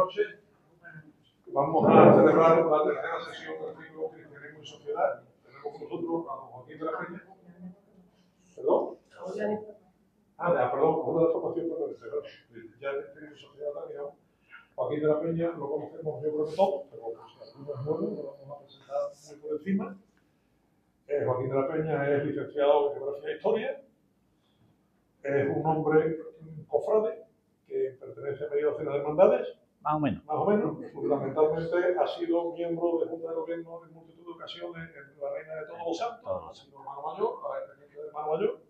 noches. Vamos a celebrar la tercera sesión del ciclo Cristianismo y Sociedad. Tenemos con nosotros a don Joaquín de la Peña. ¿Perdón? Perdón, una de formación permanente. Ya el Cristianismo y Sociedad también. Joaquín de la Peña lo conocemos yo creo que todos, pero si alguno es nuevo, lo vamos a presentar muy por encima. Joaquín de la Peña es licenciado en Geografía e Historia. Es un hombre cofrade que pertenece a media docena de hermandades. Más o menos. Más o menos. Fundamentalmente ha sido miembro de Junta de Gobierno en multitud de ocasiones en la Reina de Todos los Santos. Ha sido hermano mayor, hermano mayor.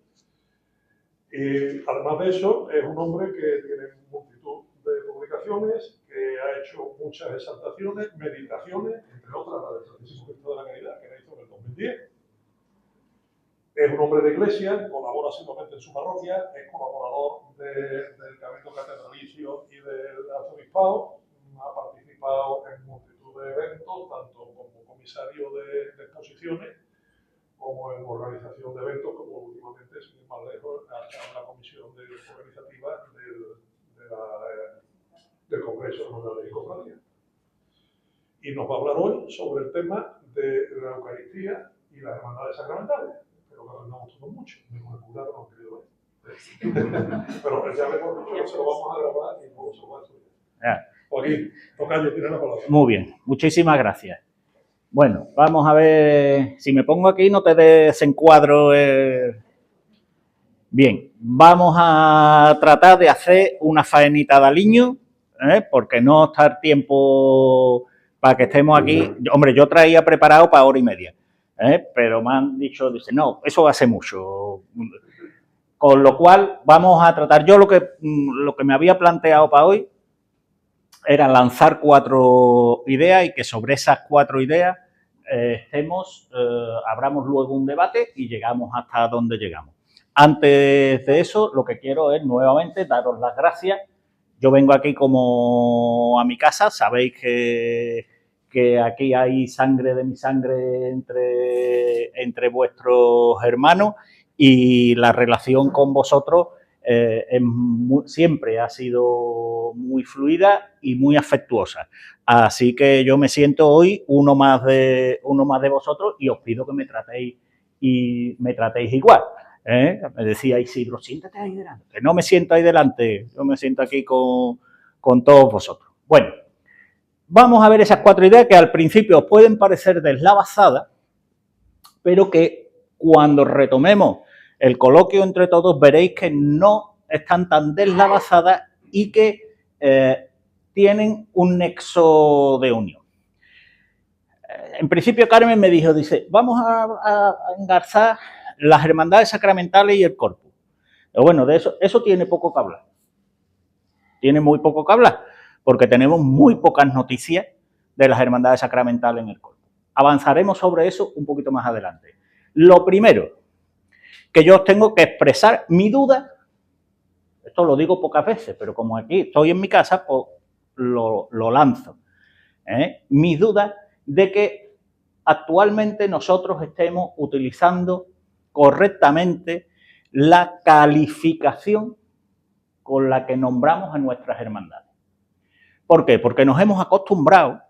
Y además de eso, es un hombre que tiene multitud de publicaciones, que ha hecho muchas exaltaciones, meditaciones, entre otras la del Santísimo Cristo de la Caridad, que la hizo en el 2010. Es un hombre de iglesia, colabora asiduamente en su parroquia, es colaborador del Cabildo Catedralicio y del Arzobispado, ha participado en multitud de eventos, tanto como comisario de exposiciones, como en organización de eventos, como últimamente, sin ir más lejos, en la comisión organizativa del Congreso Nacional de Cofradía. Y nos va a hablar hoy sobre el tema de la Eucaristía y las hermandades sacramentales. Espero que aprendamos todos mucho. Me voy a curar con lo que yo pero ya hemos dicho que se lo vamos a grabar y luego se lo va a estudiar. Joaquín, tocayo, tira la palabra. Muy bien, muchísimas gracias. Bueno, vamos a ver, si me pongo aquí no te desencuadro. Bien, vamos a tratar de hacer una faenita de aliño, porque no está el tiempo para que estemos aquí. Hombre, yo traía preparado para hora y media, pero me han dicho, dice, no, eso hace mucho. Con lo cual, vamos a tratar, yo lo que me había planteado para hoy era lanzar 4 ideas y que sobre esas 4 ideas abramos luego un debate y llegamos hasta donde llegamos. Antes de eso, lo que quiero es nuevamente daros las gracias. Yo vengo aquí como a mi casa, sabéis que aquí hay sangre de mi sangre entre vuestros hermanos y la relación con vosotros siempre ha sido muy fluida y muy afectuosa. Así que yo me siento hoy uno más de vosotros y os pido que me tratéis igual. Me decía Isidro, siéntate ahí delante. Que no me siento ahí delante, yo me siento aquí con todos vosotros. Bueno, vamos a ver esas 4 ideas que al principio os pueden parecer deslavazadas, pero que cuando retomemos el coloquio entre todos veréis que no están tan deslavazadas y que tienen un nexo de unión. En principio Carmen me dijo, dice, vamos a engarzar las hermandades sacramentales y el corpus. Pero bueno, de eso tiene poco que hablar. Tiene muy poco que hablar, porque tenemos muy pocas noticias de las hermandades sacramentales en el corpus. Avanzaremos sobre eso un poquito más adelante. Lo primero, que yo os tengo que expresar mi duda, esto lo digo pocas veces, pero como aquí estoy en mi casa, pues lo lanzo. Mi duda de que actualmente nosotros estemos utilizando correctamente la calificación con la que nombramos a nuestras hermandades. ¿Por qué? Porque nos hemos acostumbrado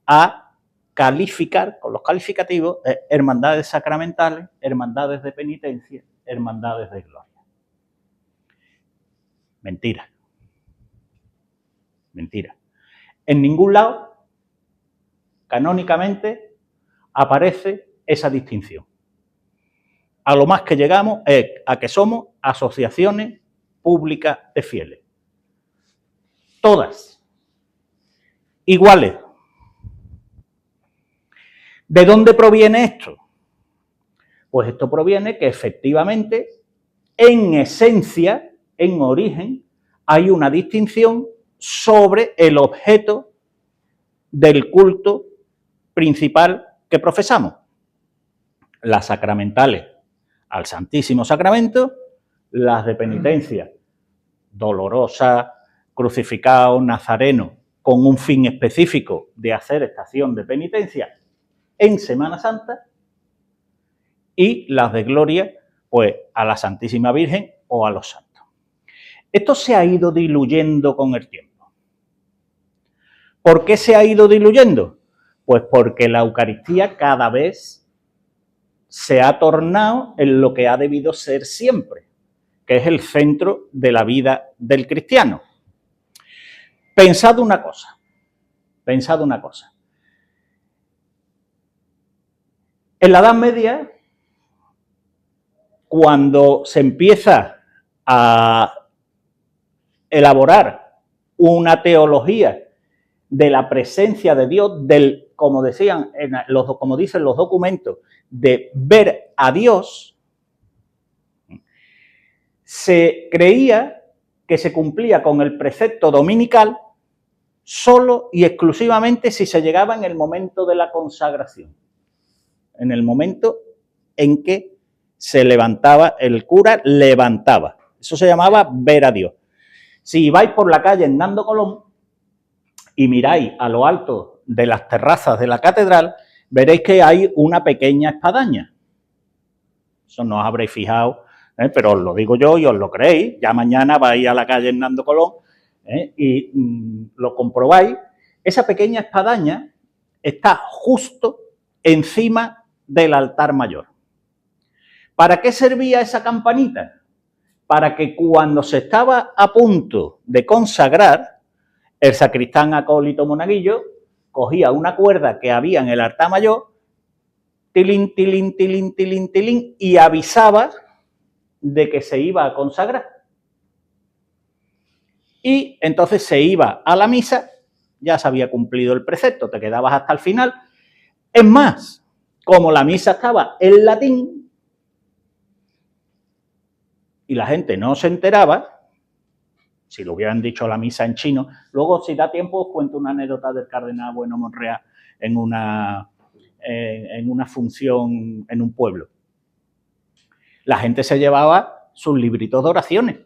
a calificar con los calificativos hermandades sacramentales, hermandades de penitencia, hermandades de gloria. Mentira. Mentira. En ningún lado, canónicamente, aparece esa distinción. A lo más que llegamos es a que somos asociaciones públicas de fieles. Todas. Iguales. ¿De dónde proviene esto? Pues esto proviene que efectivamente, en esencia, en origen, hay una distinción sobre el objeto del culto principal que profesamos. Las sacramentales al Santísimo Sacramento, las de penitencia, dolorosa, crucificado, nazareno, con un fin específico de hacer estación de penitencia en Semana Santa, y las de gloria, pues a la Santísima Virgen o a los santos. Esto se ha ido diluyendo con el tiempo. ¿Por qué se ha ido diluyendo? Pues porque la Eucaristía cada vez se ha tornado en lo que ha debido ser siempre, que es el centro de la vida del cristiano. Pensad una cosa. En la Edad Media, cuando se empieza a elaborar una teología de la presencia de Dios, como decían, como dicen los documentos, de ver a Dios, se creía que se cumplía con el precepto dominical solo y exclusivamente si se llegaba en el momento de la consagración, en el momento en que se levantaba, el cura levantaba. Eso se llamaba ver a Dios. Si vais por la calle Hernando Colón y miráis a lo alto de las terrazas de la catedral, veréis que hay una pequeña espadaña. Eso no os habréis fijado, pero os lo digo yo y os lo creéis. Ya mañana vais a la calle Hernando Colón y lo comprobáis. Esa pequeña espadaña está justo encima del altar mayor. ¿Para qué servía esa campanita? Para que cuando se estaba a punto de consagrar, el sacristán acólito monaguillo cogía una cuerda que había en el altar mayor, tilín, tilín, tilín, tilín, tilín, y avisaba de que se iba a consagrar. Y entonces se iba a la misa, ya se había cumplido el precepto, te quedabas hasta el final. Es más, como la misa estaba en latín y la gente no se enteraba, si lo hubieran dicho la misa en chino, luego si da tiempo os cuento una anécdota del cardenal Bueno Monreal en una función en un pueblo. La gente se llevaba sus libritos de oraciones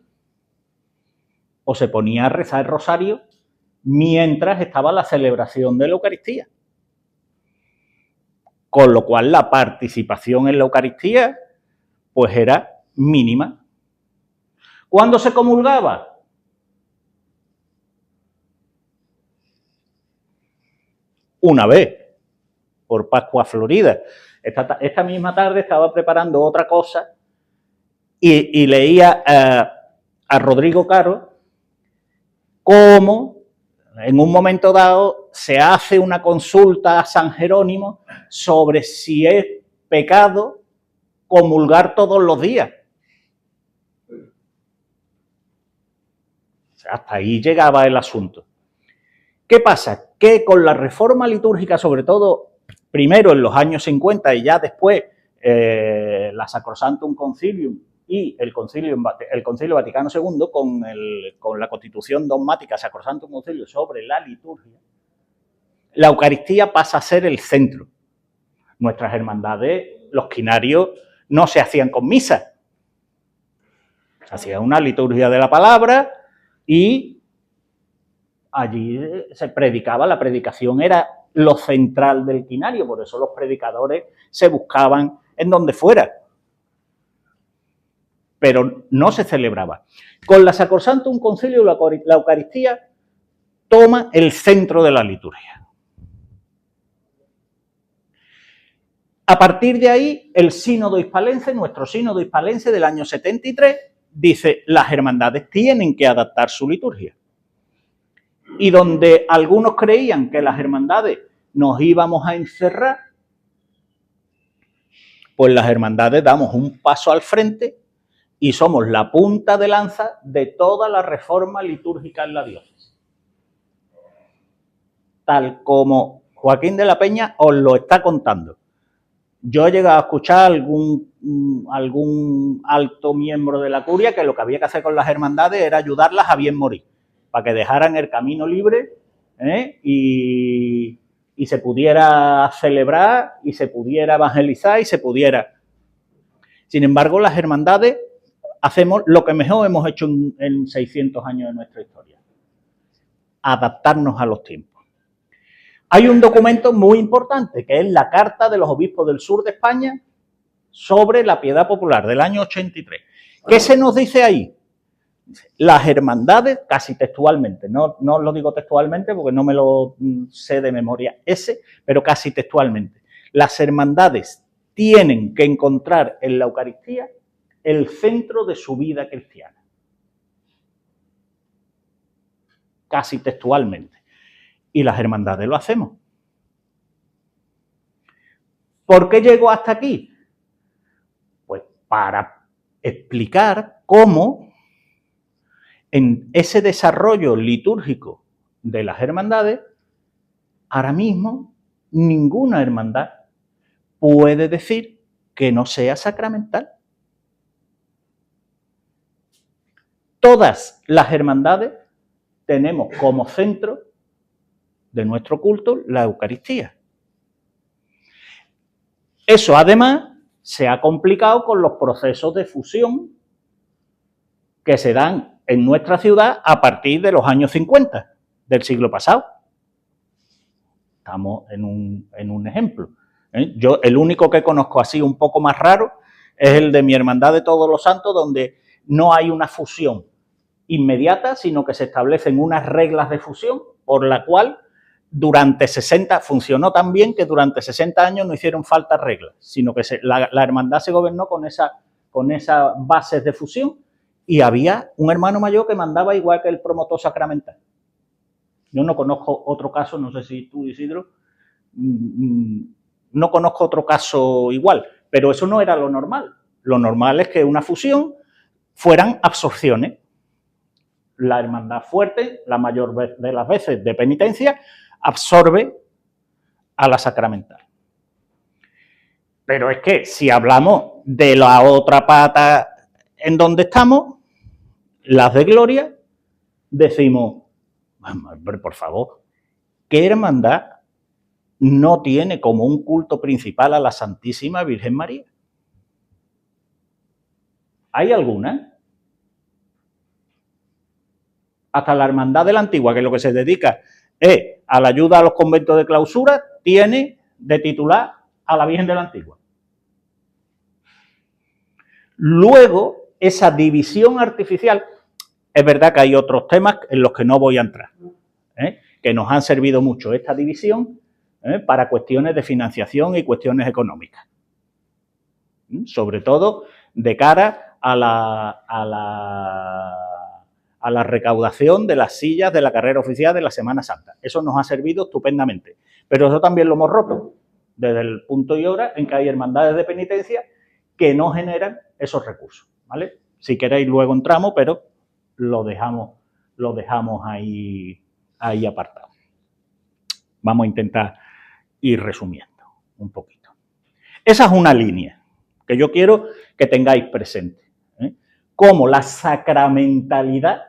o se ponía a rezar el rosario mientras estaba la celebración de la Eucaristía. Con lo cual la participación en la Eucaristía pues era mínima. ¿Cuándo se comulgaba? Una vez, por Pascua Florida. Esta misma tarde estaba preparando otra cosa y leía a Rodrigo Caro cómo en un momento dado se hace una consulta a San Jerónimo sobre si es pecado comulgar todos los días. O sea, hasta ahí llegaba el asunto. ¿Qué pasa? Que con la reforma litúrgica, sobre todo primero en los años 50 y ya después la Sacrosanctum Concilium y el Concilio Vaticano II con la Constitución dogmática Sacrosanctum Concilium sobre la liturgia, la Eucaristía pasa a ser el centro. Nuestras hermandades, los quinarios, no se hacían con misa. Se hacía una liturgia de la palabra y allí se predicaba, la predicación era lo central del quinario, por eso los predicadores se buscaban en donde fuera. Pero no se celebraba. Con la Sacrosanctum Concilium la Eucaristía toma el centro de la liturgia. A partir de ahí, el sínodo hispalense, nuestro sínodo hispalense del año 73, dice, las hermandades tienen que adaptar su liturgia. Y donde algunos creían que las hermandades nos íbamos a encerrar, pues las hermandades damos un paso al frente y somos la punta de lanza de toda la reforma litúrgica en la diócesis. Tal como Joaquín de la Peña os lo está contando. Yo he llegado a escuchar algún alto miembro de la curia que lo que había que hacer con las hermandades era ayudarlas a bien morir, para que dejaran el camino libre y se pudiera celebrar y se pudiera evangelizar y se pudiera... Sin embargo, las hermandades hacemos lo que mejor hemos hecho en 600 años de nuestra historia. Adaptarnos a los tiempos. Hay un documento muy importante, que es la Carta de los Obispos del Sur de España sobre la piedad popular, del año 83. ¿Qué se nos dice ahí? Las hermandades, casi textualmente, no lo digo textualmente porque no me lo sé de memoria pero casi textualmente, las hermandades tienen que encontrar en la Eucaristía el centro de su vida cristiana. Casi textualmente. Y las hermandades lo hacemos. ¿Por qué llego hasta aquí? Pues para explicar cómo en ese desarrollo litúrgico de las hermandades, ahora mismo ninguna hermandad puede decir que no sea sacramental. Todas las hermandades tenemos como centro de nuestro culto la Eucaristía. Eso además se ha complicado con los procesos de fusión que se dan en nuestra ciudad a partir de los años 50 del siglo pasado. Estamos en un ejemplo. Yo el único que conozco así un poco más raro es el de mi Hermandad de Todos los Santos, donde no hay una fusión inmediata, sino que se establecen unas reglas de fusión por la cual durante 60, funcionó tan bien que durante 60 años no hicieron falta reglas, sino que la hermandad se gobernó con esas bases de fusión y había un hermano mayor que mandaba igual que el promotor sacramental. Yo no conozco otro caso, no sé si tú, Isidro, no conozco otro caso igual, pero eso no era lo normal. Lo normal es que una fusión fueran absorciones. La hermandad fuerte, la mayor de las veces de penitencia, absorbe a la sacramental. Pero es que si hablamos de la otra pata en donde estamos, las de gloria, decimos, por favor, ¿qué hermandad no tiene como un culto principal a la Santísima Virgen María? ¿Hay alguna? Hasta la Hermandad de la Antigua, que es lo que se dedica es a la ayuda a los conventos de clausura, tiene de titular a la Virgen de la Antigua. Luego, esa división artificial, es verdad que hay otros temas en los que no voy a entrar, que nos han servido mucho esta división para cuestiones de financiación y cuestiones económicas. Sobre todo de cara a la recaudación de las sillas de la carrera oficial de la Semana Santa. Eso nos ha servido estupendamente. Pero eso también lo hemos roto desde el punto y hora en que hay hermandades de penitencia que no generan esos recursos, ¿vale? Si queréis luego entramos, pero lo dejamos ahí apartado. Vamos a intentar ir resumiendo un poquito. Esa es una línea que yo quiero que tengáis presente. Cómo la sacramentalidad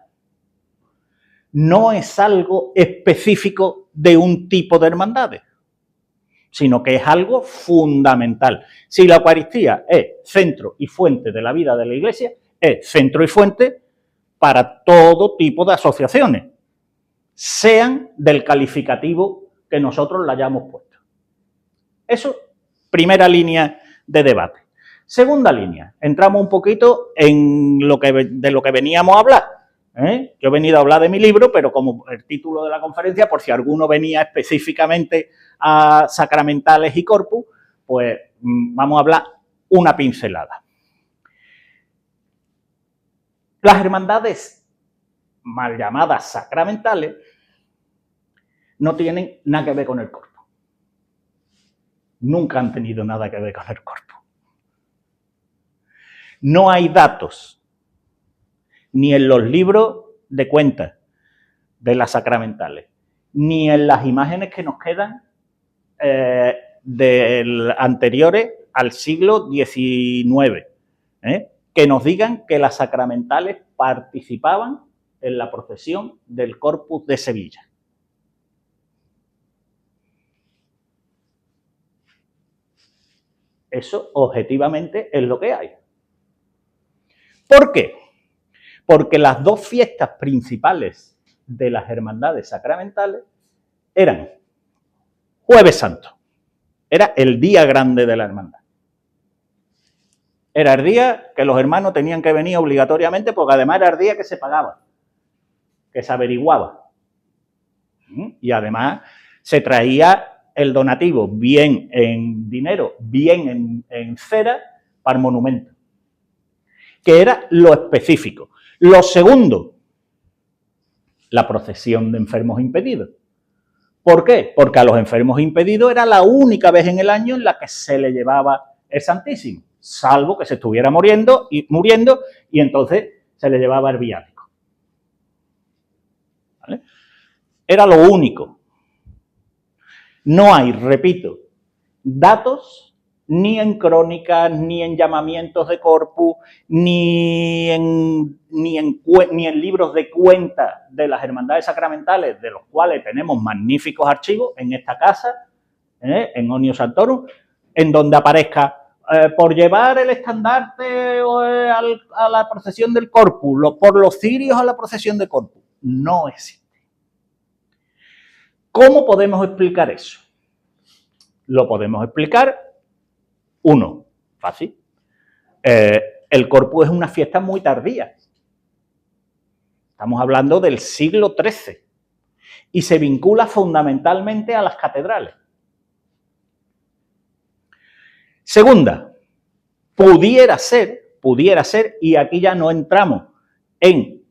no es algo específico de un tipo de hermandades, sino que es algo fundamental. Si la Eucaristía es centro y fuente de la vida de la Iglesia, es centro y fuente para todo tipo de asociaciones, sean del calificativo que nosotros le hayamos puesto. Eso, primera línea de debate. Segunda línea, entramos un poquito en de lo que veníamos a hablar. Yo he venido a hablar de mi libro, pero como el título de la conferencia, por si alguno venía específicamente a sacramentales y corpus, pues vamos a hablar una pincelada. Las hermandades mal llamadas sacramentales no tienen nada que ver con el corpus. Nunca han tenido nada que ver con el corpus. No hay datos, ni en los libros de cuentas de las sacramentales, ni en las imágenes que nos quedan anteriores al siglo XIX, que nos digan que las sacramentales participaban en la procesión del Corpus de Sevilla. Eso objetivamente es lo que hay. ¿Por qué? Porque las dos fiestas principales de las hermandades sacramentales eran Jueves Santo, era el día grande de la hermandad, Era el día que los hermanos tenían que venir obligatoriamente, porque además era el día que se pagaba, que se averiguaba. Y además se traía el donativo, bien en dinero, bien en cera, para el monumento, que era lo específico. Lo segundo, la procesión de enfermos impedidos. ¿Por qué? Porque a los enfermos impedidos era la única vez en el año en la que se le llevaba el Santísimo, salvo que se estuviera muriendo y entonces se le llevaba el viático. ¿Vale? Era lo único. No hay, repito, datos ni en crónicas, ni en llamamientos de corpus, ni en libros de cuenta de las hermandades sacramentales, de los cuales tenemos magníficos archivos en esta casa, en Omnium Sanctorum, en donde aparezca por llevar el estandarte a la procesión del corpus, por los cirios a la procesión del corpus. No existe. ¿Cómo podemos explicar eso? Lo podemos explicar, uno, fácil. El corpus es una fiesta muy tardía. Estamos hablando del siglo XIII y se vincula fundamentalmente a las catedrales. Segunda, pudiera ser, y aquí ya no entramos en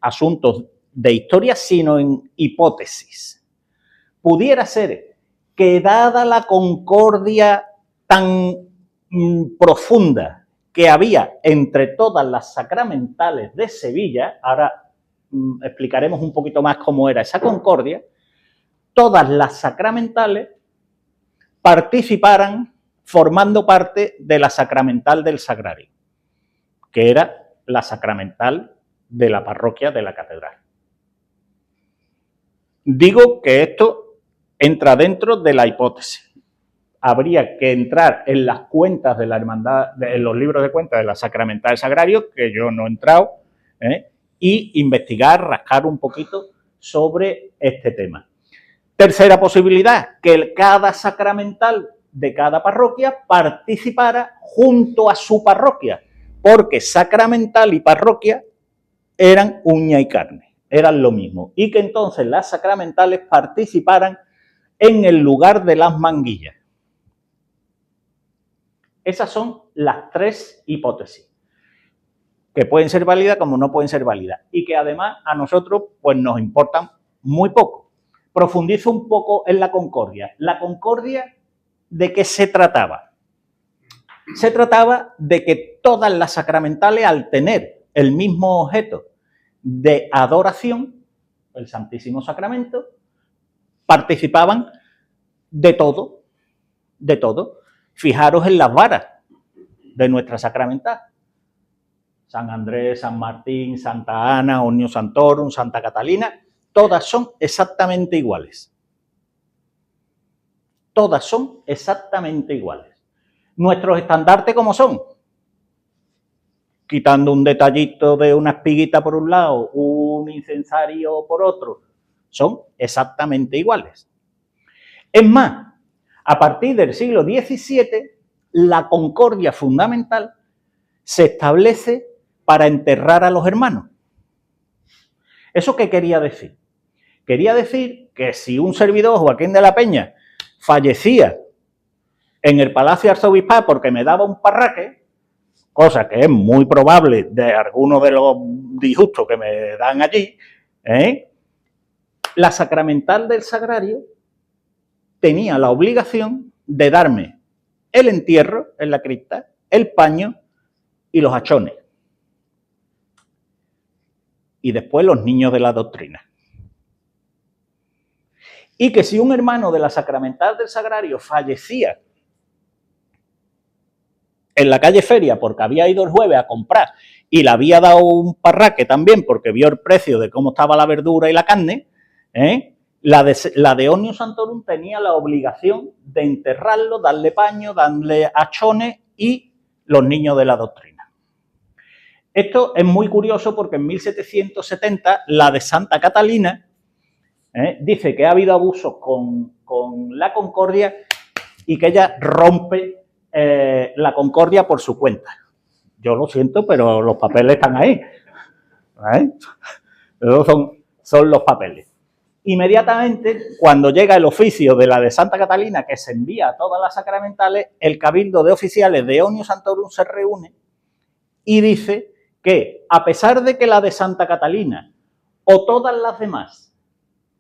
asuntos de historia, sino en hipótesis. Pudiera ser que dada la concordia tan profunda que había entre todas las sacramentales de Sevilla, ahora explicaremos un poquito más cómo era esa concordia, todas las sacramentales participaran formando parte de la sacramental del Sagrario, que era la sacramental de la parroquia de la catedral. Digo que esto entra dentro de la hipótesis. Habría que entrar en las cuentas de la hermandad, en los libros de cuentas de la sacramental del Sagrario, que yo no he entrado, y investigar, rascar un poquito sobre este tema. Tercera posibilidad, que cada sacramental de cada parroquia participara junto a su parroquia, porque sacramental y parroquia eran uña y carne, eran lo mismo, y que entonces las sacramentales participaran en el lugar de las manguillas. Esas son las tres hipótesis, que pueden ser válidas como no pueden ser válidas, y que además a nosotros pues nos importan muy poco. Profundizo un poco en la concordia. La concordia, ¿de qué se trataba? Se trataba de que todas las sacramentales, al tener el mismo objeto de adoración, el Santísimo Sacramento, participaban de todo, de todo. Fijaros en las varas de nuestra sacramental. San Andrés, San Martín, Santa Ana, Omnium Sanctorum, Santa Catalina, todas son exactamente iguales. Todas son exactamente iguales. Nuestros estandartes, ¿cómo son? Quitando un detallito de una espiguita por un lado, un incensario por otro, son exactamente iguales. Es más, a partir del siglo XVII, la concordia fundamental se establece para enterrar a los hermanos. ¿Eso qué quería decir? Quería decir que si un servidor, Joaquín de la Peña, fallecía en el Palacio Arzobispal porque me daba un parraque, cosa que es muy probable de algunos de los disgustos que me dan allí, la sacramental del Sagrario tenía la obligación de darme el entierro en la cripta, el paño y los hachones. Y después los niños de la doctrina. Y que si un hermano de la sacramental del Sagrario fallecía en la calle Feria porque había ido el jueves a comprar y le había dado un parraque también porque vio el precio de cómo estaba la verdura y la carne, la de Omnium Sanctorum tenía la obligación de enterrarlo, darle paño, darle hachones y los niños de la doctrina. Esto es muy curioso porque en 1770 la de Santa Catalina dice que ha habido abusos con la concordia y que ella rompe la Concordia por su cuenta. Yo lo siento, pero los papeles están ahí. Son los papeles. Inmediatamente, cuando llega el oficio de la de Santa Catalina, que se envía a todas las sacramentales, el cabildo de oficiales de Omnium Sanctorum se reúne y dice que, a pesar de que la de Santa Catalina o todas las demás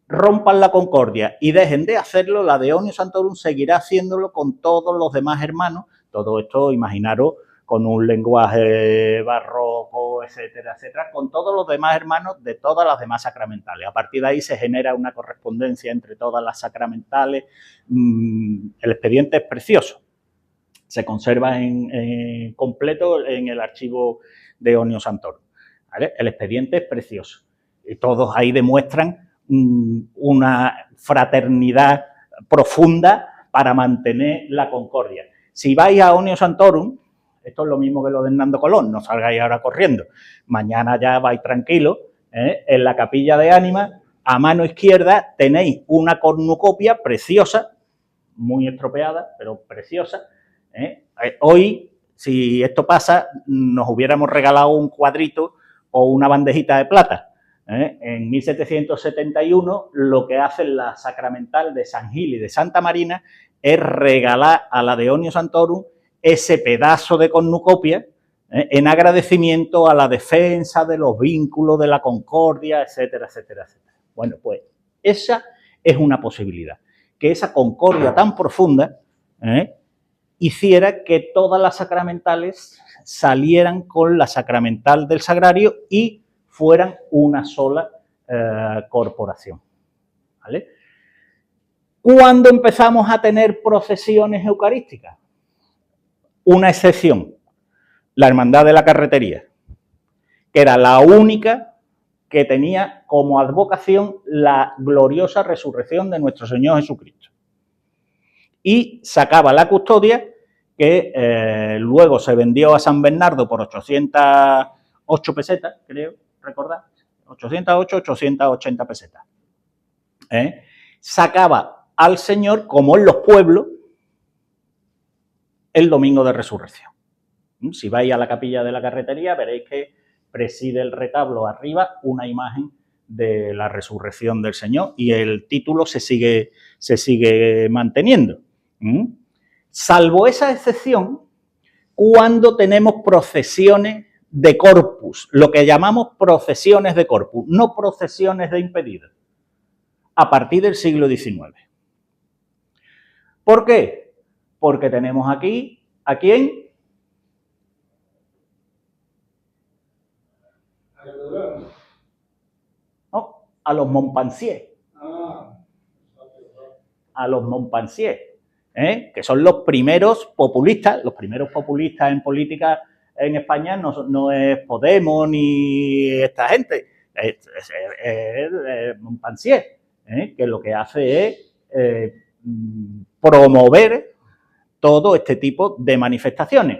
rompan la concordia y dejen de hacerlo, la de Omnium Sanctorum seguirá haciéndolo con todos los demás hermanos. Todo esto, imaginaros, con un lenguaje barroco, etcétera, etcétera, con todos los demás hermanos de todas las demás sacramentales. A partir de ahí se genera una correspondencia entre todas las sacramentales. El expediente es precioso. Se conserva en completo en el archivo de Omnium Sanctorum. ¿Vale? El expediente es precioso. Y todos ahí demuestran una fraternidad profunda para mantener la concordia. Si vais a Omnium Sanctorum, esto es lo mismo que lo de Hernando Colón, no salgáis ahora corriendo. Mañana ya vais tranquilos, en la capilla de Ánimas, a mano izquierda tenéis una cornucopia preciosa, muy estropeada, pero preciosa. Hoy, si esto pasa, nos hubiéramos regalado un cuadrito o una bandejita de plata. En 1771, lo que hace la sacramental de San Gil y de Santa Marina es regalar a la de Omnium Sanctorum ese pedazo de cornucopia en agradecimiento a la defensa de los vínculos de la concordia, etcétera, etcétera, etcétera. Bueno, pues esa es una posibilidad, que esa concordia tan profunda hiciera que todas las sacramentales salieran con la sacramental del sagrario y fueran una sola corporación. ¿Vale? ¿Cuándo empezamos a tener procesiones eucarísticas? Una excepción, la Hermandad de la Carretería, que era la única que tenía como advocación la gloriosa resurrección de nuestro Señor Jesucristo. Y sacaba la custodia que luego se vendió a San Bernardo por 808 pesetas, creo recordar, 808, 880 pesetas. Sacaba al Señor, como en los pueblos, el domingo de resurrección. Si vais a la capilla de la Carretería, veréis que preside el retablo arriba una imagen de la resurrección del Señor y el título se sigue manteniendo. Salvo esa excepción, cuando tenemos procesiones de corpus, lo que llamamos procesiones de corpus, no procesiones de impedidos, a partir del siglo XIX. ¿Por qué? Porque tenemos aquí, ¿a quién? No, a los Montpensier. A los Montpensier, que son los primeros populistas. Los primeros populistas en política en España no es Podemos ni esta gente, es Montpensier, que lo que hace es promover todo este tipo de manifestaciones.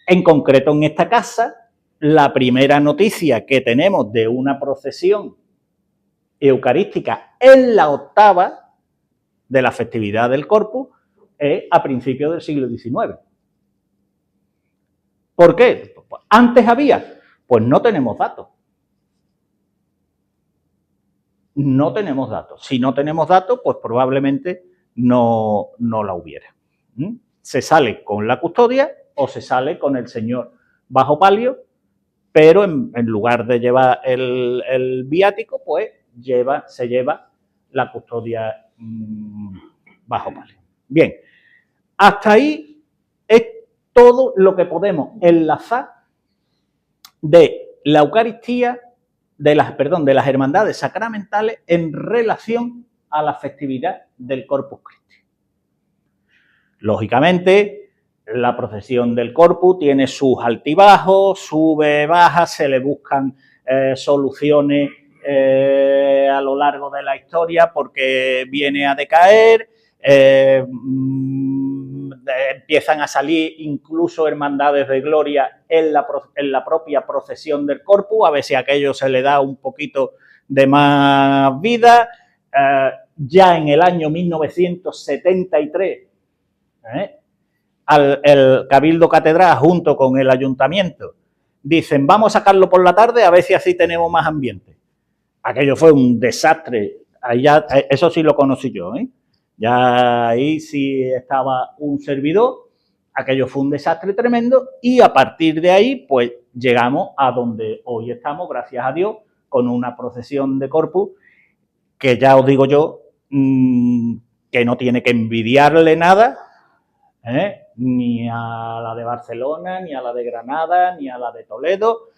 En concreto, en esta casa, la primera noticia que tenemos de una procesión eucarística en la octava de la festividad del Corpus es a principios del siglo XIX. ¿Por qué? ¿Antes había? Pues no tenemos datos. No tenemos datos. Si no tenemos datos, pues probablemente no la hubiera. Se sale con la custodia o se sale con el Señor bajo palio, pero en lugar de llevar el viático, pues se lleva la custodia bajo palio. Bien, hasta ahí es todo lo que podemos enlazar de la Eucaristía, de las hermandades sacramentales en relación a la festividad del Corpus Christi. Lógicamente, la procesión del Corpus tiene sus altibajos, sube, baja, se le buscan soluciones a lo largo de la historia porque viene a decaer, empiezan a salir incluso hermandades de gloria en la propia procesión del Corpus, a ver si a aquello se le da un poquito de más vida. Ya en el año 1973 el Cabildo Catedral junto con el Ayuntamiento dicen, vamos a sacarlo por la tarde a ver si así tenemos más ambiente. Aquello fue un desastre. Ahí ya, eso sí lo conocí yo, ¿eh? Ya ahí sí estaba un servidor. Aquello fue un desastre tremendo y a partir de ahí, pues llegamos a donde hoy estamos, gracias a Dios, con una procesión de Corpus que ya os digo yo que no tiene que envidiarle nada, ni a la de Barcelona, ni a la de Granada, ni a la de Toledo,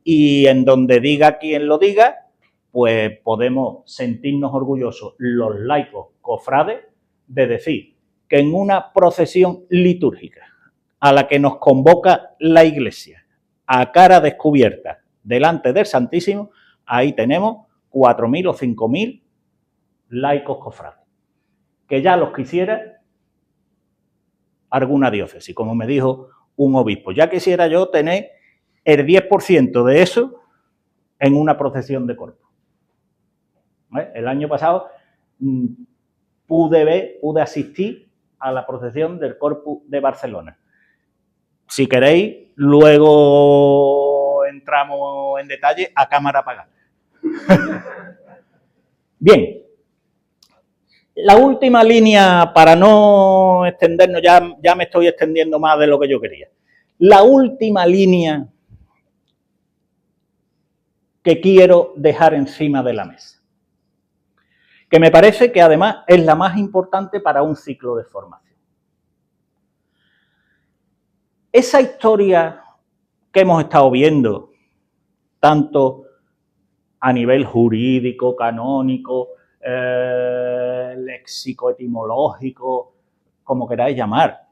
y en donde diga quien lo diga, pues podemos sentirnos orgullosos los laicos cofrades de decir que en una procesión litúrgica a la que nos convoca la Iglesia a cara descubierta delante del Santísimo, ahí tenemos 4.000 o 5.000 laicos cofrades, que ya los quisiera alguna diócesis, como me dijo un obispo. Ya quisiera yo tener el 10% de eso en una procesión de Corpus. El año pasado pude asistir a la procesión del Corpus de Barcelona. Si queréis, luego entramos en detalle a cámara apagada. Bien. La última línea, para no extendernos, ya me estoy extendiendo más de lo que yo quería. La última línea que quiero dejar encima de la mesa, que me parece que además es la más importante para un ciclo de formación. Esa historia que hemos estado viendo, tanto a nivel jurídico, canónico, léxico, etimológico, como queráis llamar,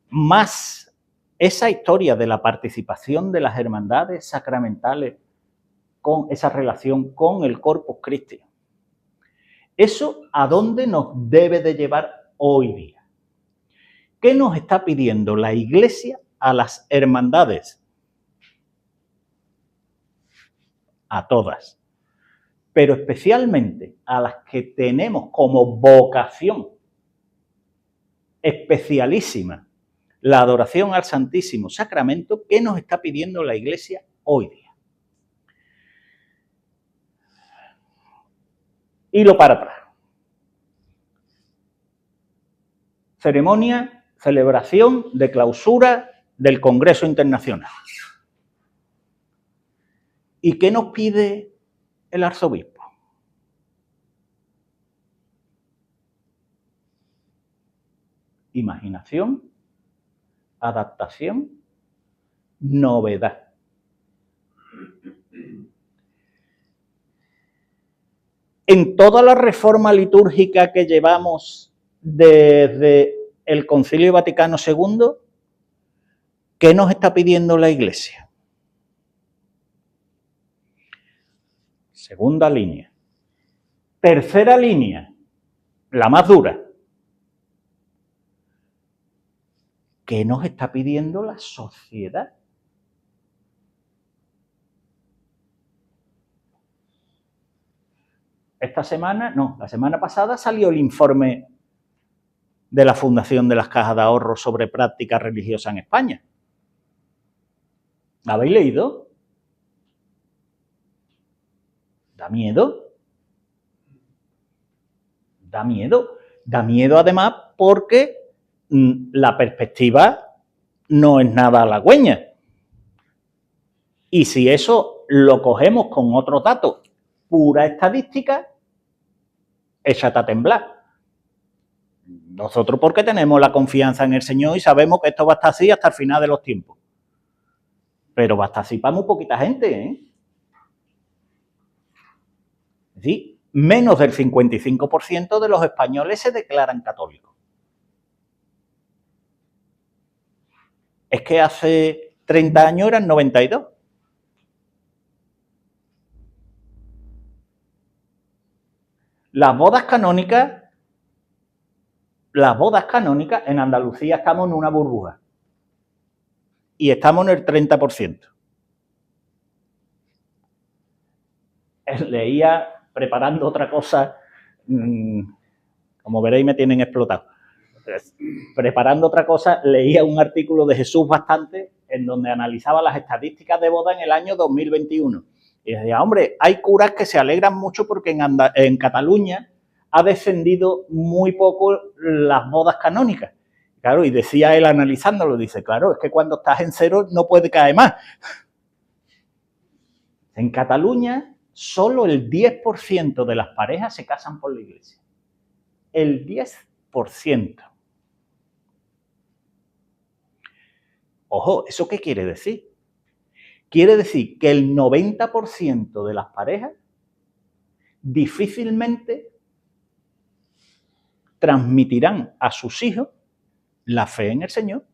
más esa historia de la participación de las hermandades sacramentales con esa relación con el Corpus Christi. ¿Eso a dónde nos debe de llevar hoy día? ¿Qué nos está pidiendo la Iglesia a las hermandades? A todas, pero especialmente a las que tenemos como vocación especialísima la adoración al Santísimo Sacramento. ¿Qué nos está pidiendo la Iglesia hoy día? Hilo para atrás. Ceremonia, celebración de clausura del Congreso Internacional. ¿Y qué nos pide el arzobispo? Imaginación, adaptación, novedad. En toda la reforma litúrgica que llevamos desde el Concilio Vaticano II, ¿qué nos está pidiendo la Iglesia? Segunda línea. Tercera línea, la más dura. ¿Qué nos está pidiendo la sociedad? La semana pasada salió el informe de la Fundación de las Cajas de Ahorro sobre práctica religiosa en España. ¿La habéis leído? ¿Da miedo? Da miedo. Da miedo además porque la perspectiva no es nada halagüeña. Y si eso lo cogemos con otros datos, pura estadística, échate a temblar. Nosotros porque tenemos la confianza en el Señor y sabemos que esto va a estar así hasta el final de los tiempos. Pero va a estar así para muy poquita gente, ¿eh? Es decir, menos del 55% de los españoles se declaran católicos. Es que hace 30 años eran 92. Las bodas canónicas, en Andalucía estamos en una burbuja. Y estamos en el 30%. Leía, preparando otra cosa, como veréis me tienen explotado. preparando otra cosa, leía un artículo de Jesús Bastante en donde analizaba las estadísticas de boda en el año 2021. Y decía, hombre, hay curas que se alegran mucho porque en Cataluña ha descendido muy poco las bodas canónicas. Claro, y decía él analizándolo, dice, claro, es que cuando estás en cero no puede caer más. En Cataluña, solo el 10% de las parejas se casan por la iglesia. El 10%. Ojo, ¿eso qué quiere decir? Quiere decir que el 90% de las parejas difícilmente transmitirán a sus hijos la fe en el Señor.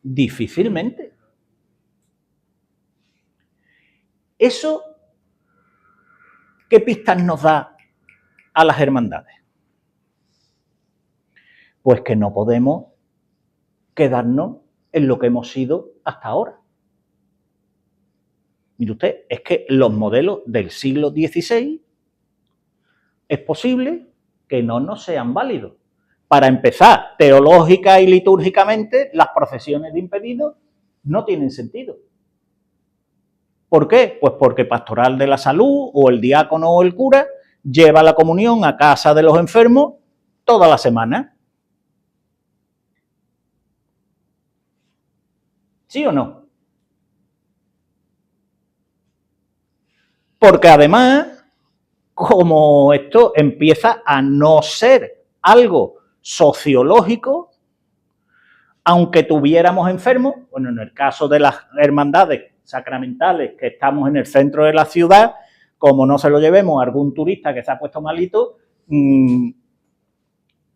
Difícilmente. ¿Eso qué pistas nos da a las hermandades? Pues que no podemos quedarnos en lo que hemos sido hasta ahora. Mire usted, es que los modelos del siglo XVI es posible que no nos sean válidos. Para empezar, teológica y litúrgicamente, las procesiones de impedidos no tienen sentido. ¿Por qué? Pues porque Pastoral de la Salud o el diácono o el cura lleva la comunión a casa de los enfermos toda la semana. ¿Sí o no? Porque además, como esto empieza a no ser algo sociológico, aunque tuviéramos enfermos, bueno, en el caso de las hermandades sacramentales que estamos en el centro de la ciudad, como no se lo llevemos a algún turista que se ha puesto malito,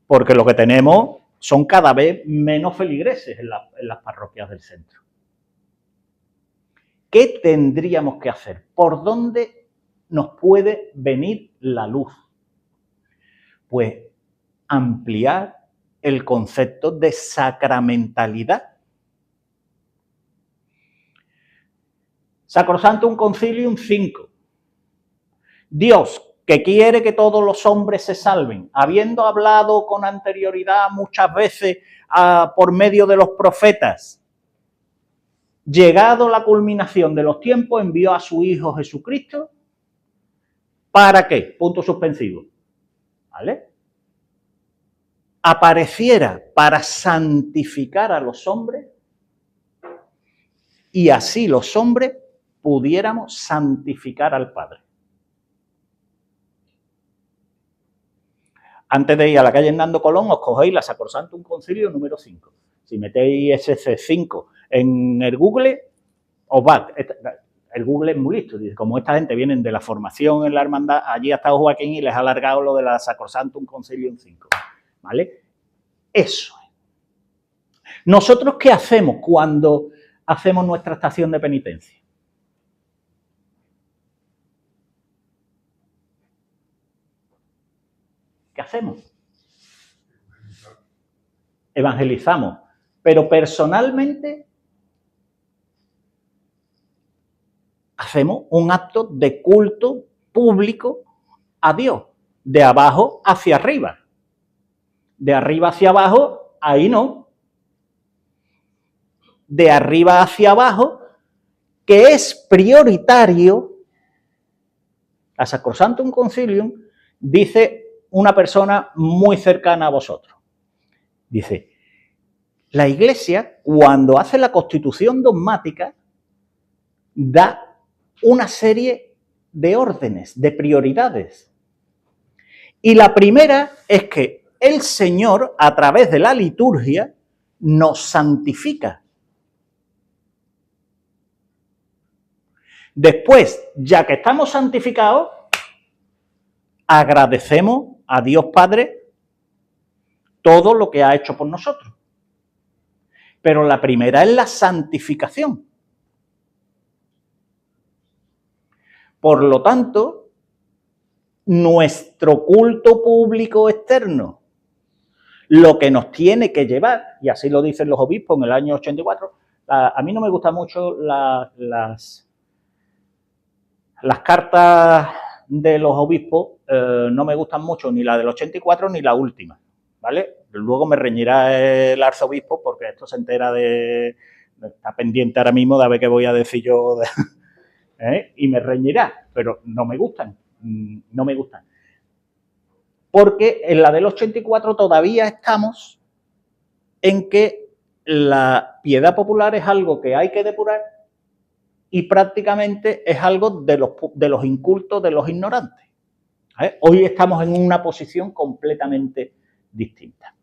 porque lo que tenemos son cada vez menos feligreses en las parroquias del centro. ¿Qué tendríamos que hacer? ¿Por dónde nos puede venir la luz? Pues ampliar el concepto de sacramentalidad. Sacrosanctum Concilium 5. Dios, que quiere que todos los hombres se salven, habiendo hablado con anterioridad muchas veces por medio de los profetas, llegado la culminación de los tiempos, envió a su Hijo Jesucristo. ¿Para qué? Punto suspensivo. ¿Vale? Apareciera para santificar a los hombres y así los hombres pudiéramos santificar al Padre. Antes de ir a la calle Hernando Colón, os cogéis la Sacrosanctum Concilio número 5. Si metéis SC5 en el Google, os va. El Google es muy listo. Dice, como esta gente viene de la formación en la hermandad, allí ha estado Joaquín y les ha alargado lo de la Sacrosanctum Concilium 5. ¿Vale? Eso es. ¿Nosotros qué hacemos cuando hacemos nuestra estación de penitencia? ¿Qué hacemos? Evangelizamos. Pero personalmente hacemos un acto de culto público a Dios, de abajo hacia arriba. De arriba hacia abajo, ahí no. De arriba hacia abajo, que es prioritario, a Sacrosanctum Concilium, dice una persona muy cercana a vosotros. Dice, la Iglesia, cuando hace la constitución dogmática, da una serie de órdenes, de prioridades. Y la primera es que el Señor, a través de la liturgia, nos santifica. Después, ya que estamos santificados, agradecemos a Dios Padre todo lo que ha hecho por nosotros. Pero la primera es la santificación. Por lo tanto, nuestro culto público externo, lo que nos tiene que llevar, y así lo dicen los obispos en el año 84, a mí no me gustan mucho las cartas de los obispos no me gustan mucho, ni la del 84 ni la última, ¿vale? Luego me reñirá el arzobispo porque esto se entera está pendiente ahora mismo de ver qué voy a decir yo y me reñirá, pero no me gustan, no me gustan. Porque en la del 84 todavía estamos en que la piedad popular es algo que hay que depurar y prácticamente es algo de los incultos, de los ignorantes. Hoy estamos en una posición completamente distinta.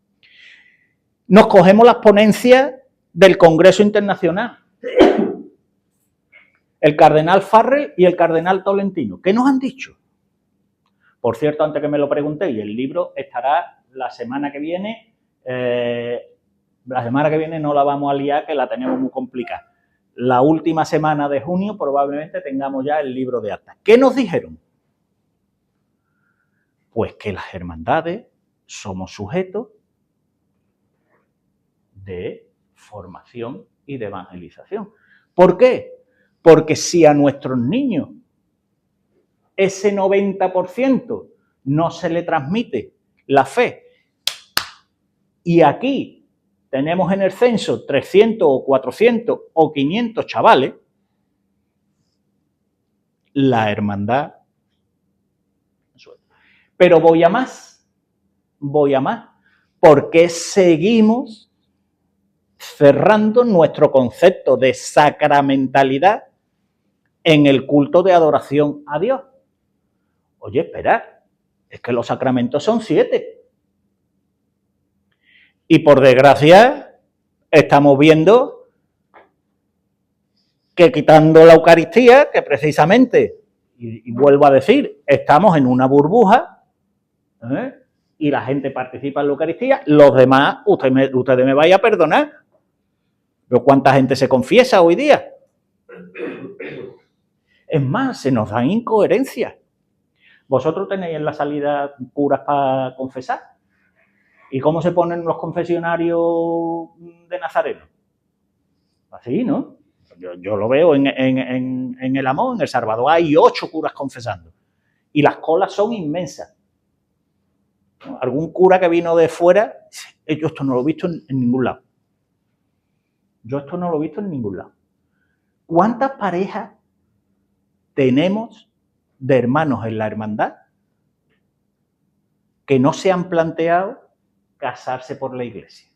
Nos cogemos las ponencias del Congreso Internacional. El cardenal Farrell y el cardenal Tolentino. ¿Qué nos han dicho? Por cierto, antes que me lo preguntéis, el libro estará la semana que viene. La semana que viene no la vamos a liar, que la tenemos muy complicada. La última semana de junio probablemente tengamos ya el libro de actas. ¿Qué nos dijeron? Pues que las hermandades somos sujetos de formación y de evangelización. ¿Por qué? Porque si a nuestros niños ese 90% no se le transmite la fe y aquí tenemos en el censo 300 o 400 o 500 chavales, la hermandad. Pero voy a más, porque seguimos cerrando nuestro concepto de sacramentalidad en el culto de adoración a Dios. Oye, espera, es que los sacramentos son 7. Y por desgracia, estamos viendo que quitando la Eucaristía, que precisamente, y vuelvo a decir, estamos en una burbuja, y la gente participa en la Eucaristía, los demás, ustedes me vayan a perdonar, pero ¿cuánta gente se confiesa hoy día? Es más, se nos dan incoherencias. ¿Vosotros tenéis en la salida curas para confesar? ¿Y cómo se ponen los confesionarios de Nazareno? Así, ¿no? Yo lo veo en el Amor, en El Salvador, hay 8 curas confesando. Y las colas son inmensas. Algún cura que vino de fuera, yo esto no lo he visto en ningún lado. Yo esto no lo he visto en ningún lado. ¿Cuántas parejas tenemos de hermanos en la hermandad que no se han planteado casarse por la iglesia?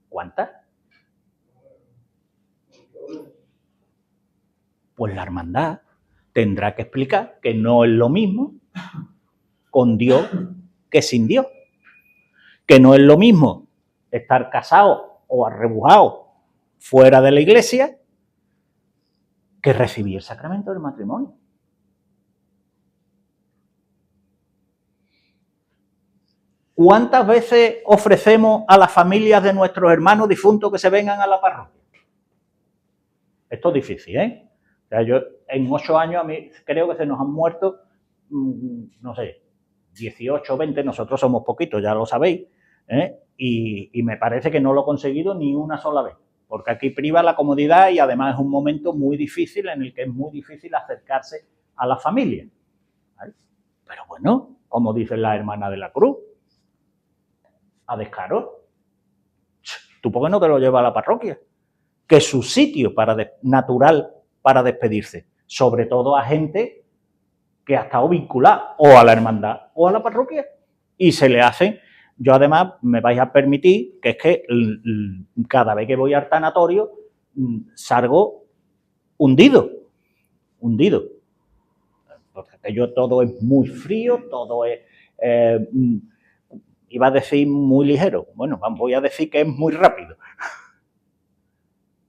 ¿Cuántas? Pues la hermandad tendrá que explicar que no es lo mismo con Dios que sin Dios. Que no es lo mismo estar casado o arrebujado fuera de la iglesia que recibir el sacramento del matrimonio. ¿Cuántas veces ofrecemos a las familias de nuestros hermanos difuntos que se vengan a la parroquia? Esto es difícil, ¿eh? O sea, yo en 8 años a mí creo que se nos han muerto, no sé, 18 o 20, nosotros somos poquitos, ya lo sabéis, y me parece que no lo he conseguido ni una sola vez, porque aquí priva la comodidad y además es un momento muy difícil en el que es muy difícil acercarse a la familia, ¿vale? Pero bueno, como dicen las hermanas de la cruz, a descaro, ¿tú por qué no te lo llevas a la parroquia? Que es su sitio natural para despedirse, sobre todo a gente que ha estado vinculada o a la hermandad o a la parroquia y se le hacen. Yo además me vais a permitir que es que cada vez que voy al tanatorio salgo hundido, porque aquello todo es muy frío, todo es iba a decir muy ligero, bueno, voy a decir que es muy rápido.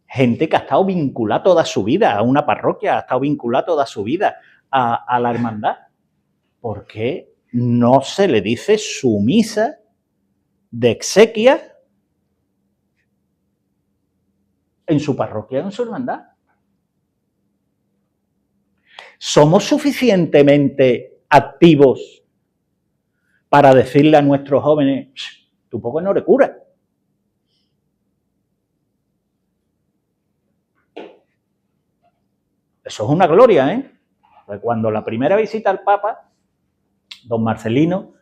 Gente que ha estado vinculada toda su vida a una parroquia, ha estado vinculada toda su vida a la hermandad. ¿Por qué no se le dice su misa de exequias en su parroquia, en su hermandad? ¿Somos suficientemente activos para decirle a nuestros jóvenes, tú poco no eres cura? Eso es una gloria, ¿eh? Pues cuando la primera visita al Papa, don Marcelino,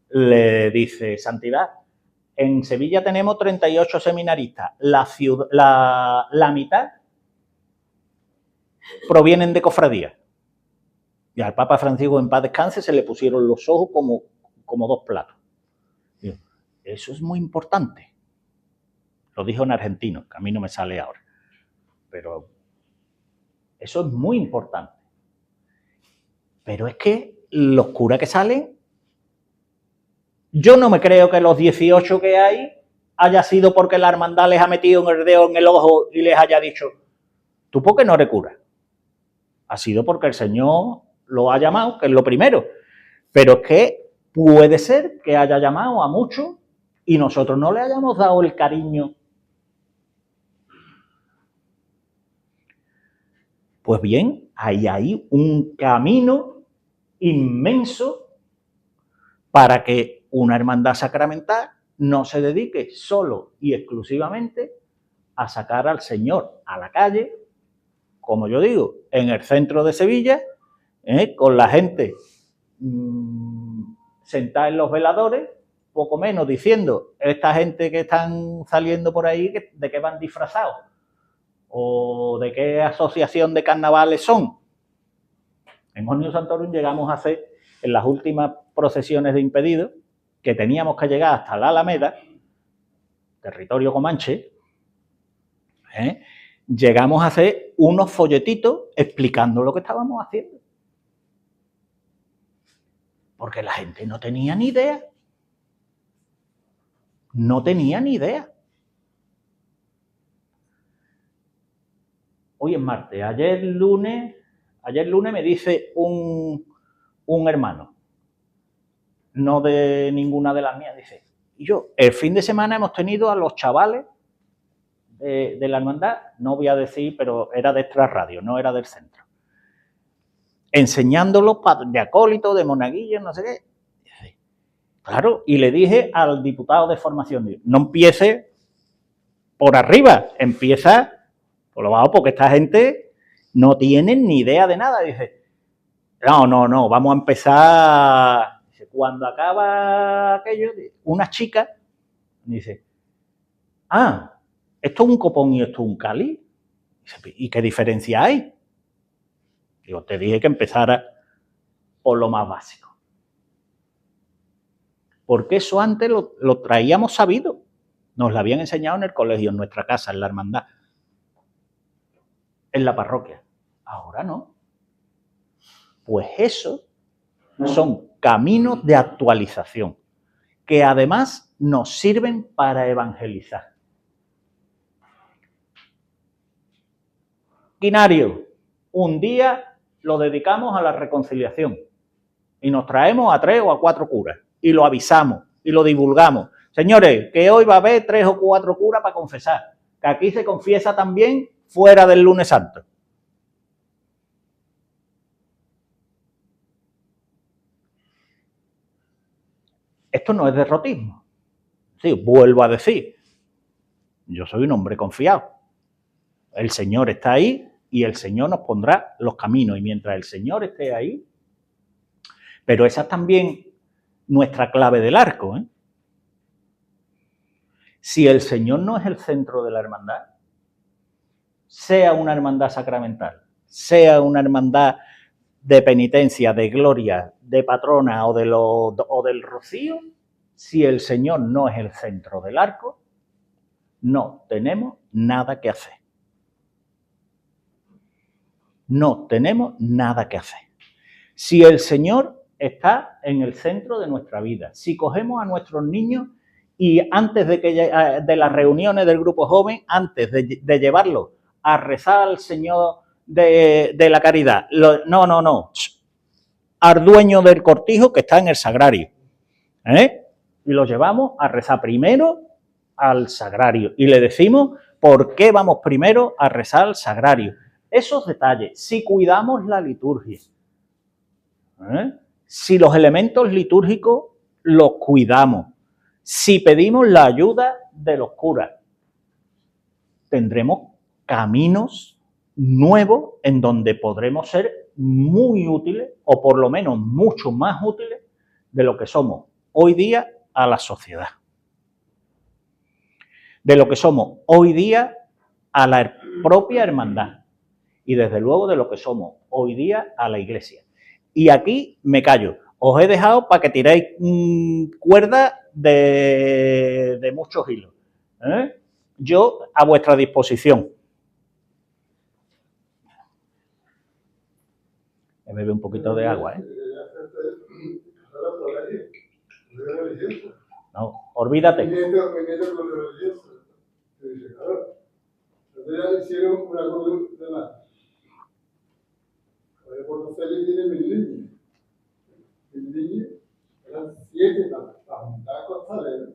le dice, Santidad, en Sevilla tenemos 38 seminaristas, la mitad provienen de cofradías. Y al Papa Francisco, en paz descanse, se le pusieron los ojos como dos platos. Digo, eso es muy importante. Lo dijo en argentino, que a mí no me sale ahora. Pero eso es muy importante. Pero es que los curas que salen, yo no me creo que los 18 que hay haya sido porque la hermandad les ha metido en el dedo en el ojo y les haya dicho, ¿tú por qué no eres cura? Ha sido porque el Señor lo ha llamado, que es lo primero. Pero es que puede ser que haya llamado a muchos y nosotros no le hayamos dado el cariño. Pues bien, hay un camino inmenso para que una hermandad sacramental no se dedique solo y exclusivamente a sacar al Señor a la calle, como yo digo, en el centro de Sevilla, con la gente sentada en los veladores, poco menos diciendo, esta gente que están saliendo por ahí, ¿de qué van disfrazados? ¿O de qué asociación de carnavales son? En Omnium Sanctorum llegamos a hacer, en las últimas procesiones de impedidos, que teníamos que llegar hasta la Alameda, territorio comanche, llegamos a hacer unos folletitos explicando lo que estábamos haciendo. Porque la gente no tenía ni idea. No tenía ni idea. Hoy es martes. Ayer lunes me dice un hermano, no de ninguna de las mías, dice, y yo, el fin de semana hemos tenido a los chavales de la hermandad, no voy a decir, pero era de Extra Radio, no era del centro, enseñándolos de acólito, de monaguillos, no sé qué. Claro, y le dije al diputado de formación, no empiece por arriba, empieza por lo bajo, porque esta gente no tiene ni idea de nada. Dice, no, vamos a empezar. Dice, cuando acaba aquello, una chica dice, esto es un copón y esto es un cáliz. Dice, ¿y qué diferencia hay? Digo, te dije que empezara por lo más básico. Porque eso antes lo traíamos sabido. Nos lo habían enseñado en el colegio, en nuestra casa, en la hermandad, en la parroquia. Ahora no. Pues eso son caminos de actualización que además nos sirven para evangelizar. Quinario, un día lo dedicamos a la reconciliación y nos traemos a 3 o a 4 curas y lo avisamos y lo divulgamos. Señores, que hoy va a haber 3 o 4 curas para confesar, que aquí se confiesa también fuera del lunes santo. Esto no es derrotismo. Sí, vuelvo a decir, yo soy un hombre confiado. El Señor está ahí y el Señor nos pondrá los caminos. Y mientras el Señor esté ahí, pero esa es también nuestra clave del arco, ¿eh? Si el Señor no es el centro de la hermandad, sea una hermandad sacramental, sea una hermandad de penitencia, de gloria, de patrona o del rocío, si el Señor no es el centro del arco, no tenemos nada que hacer. No tenemos nada que hacer. Si el Señor está en el centro de nuestra vida, si cogemos a nuestros niños y antes de las reuniones del grupo joven, antes de llevarlos a rezar al Señor de la caridad, no, al dueño del cortijo que está en el sagrario, y los llevamos a rezar primero al sagrario y le decimos por qué vamos primero a rezar al sagrario. Esos detalles, si cuidamos la liturgia, si los elementos litúrgicos los cuidamos, si pedimos la ayuda de los curas, tendremos caminos nuevos en donde podremos ser muy útiles, o por lo menos mucho más útiles de lo que somos hoy día a la sociedad. De lo que somos hoy día a la propia hermandad. Y desde luego de lo que somos hoy día a la Iglesia. Y aquí me callo. Os he dejado para que tiréis cuerda de muchos hilos. Yo a vuestra disposición. Me bebe un poquito de agua, No, olvídate. Hicieron una cosa por Félix tiene 1000 niños. 1000 niños, eran 7 para juntar costaleros,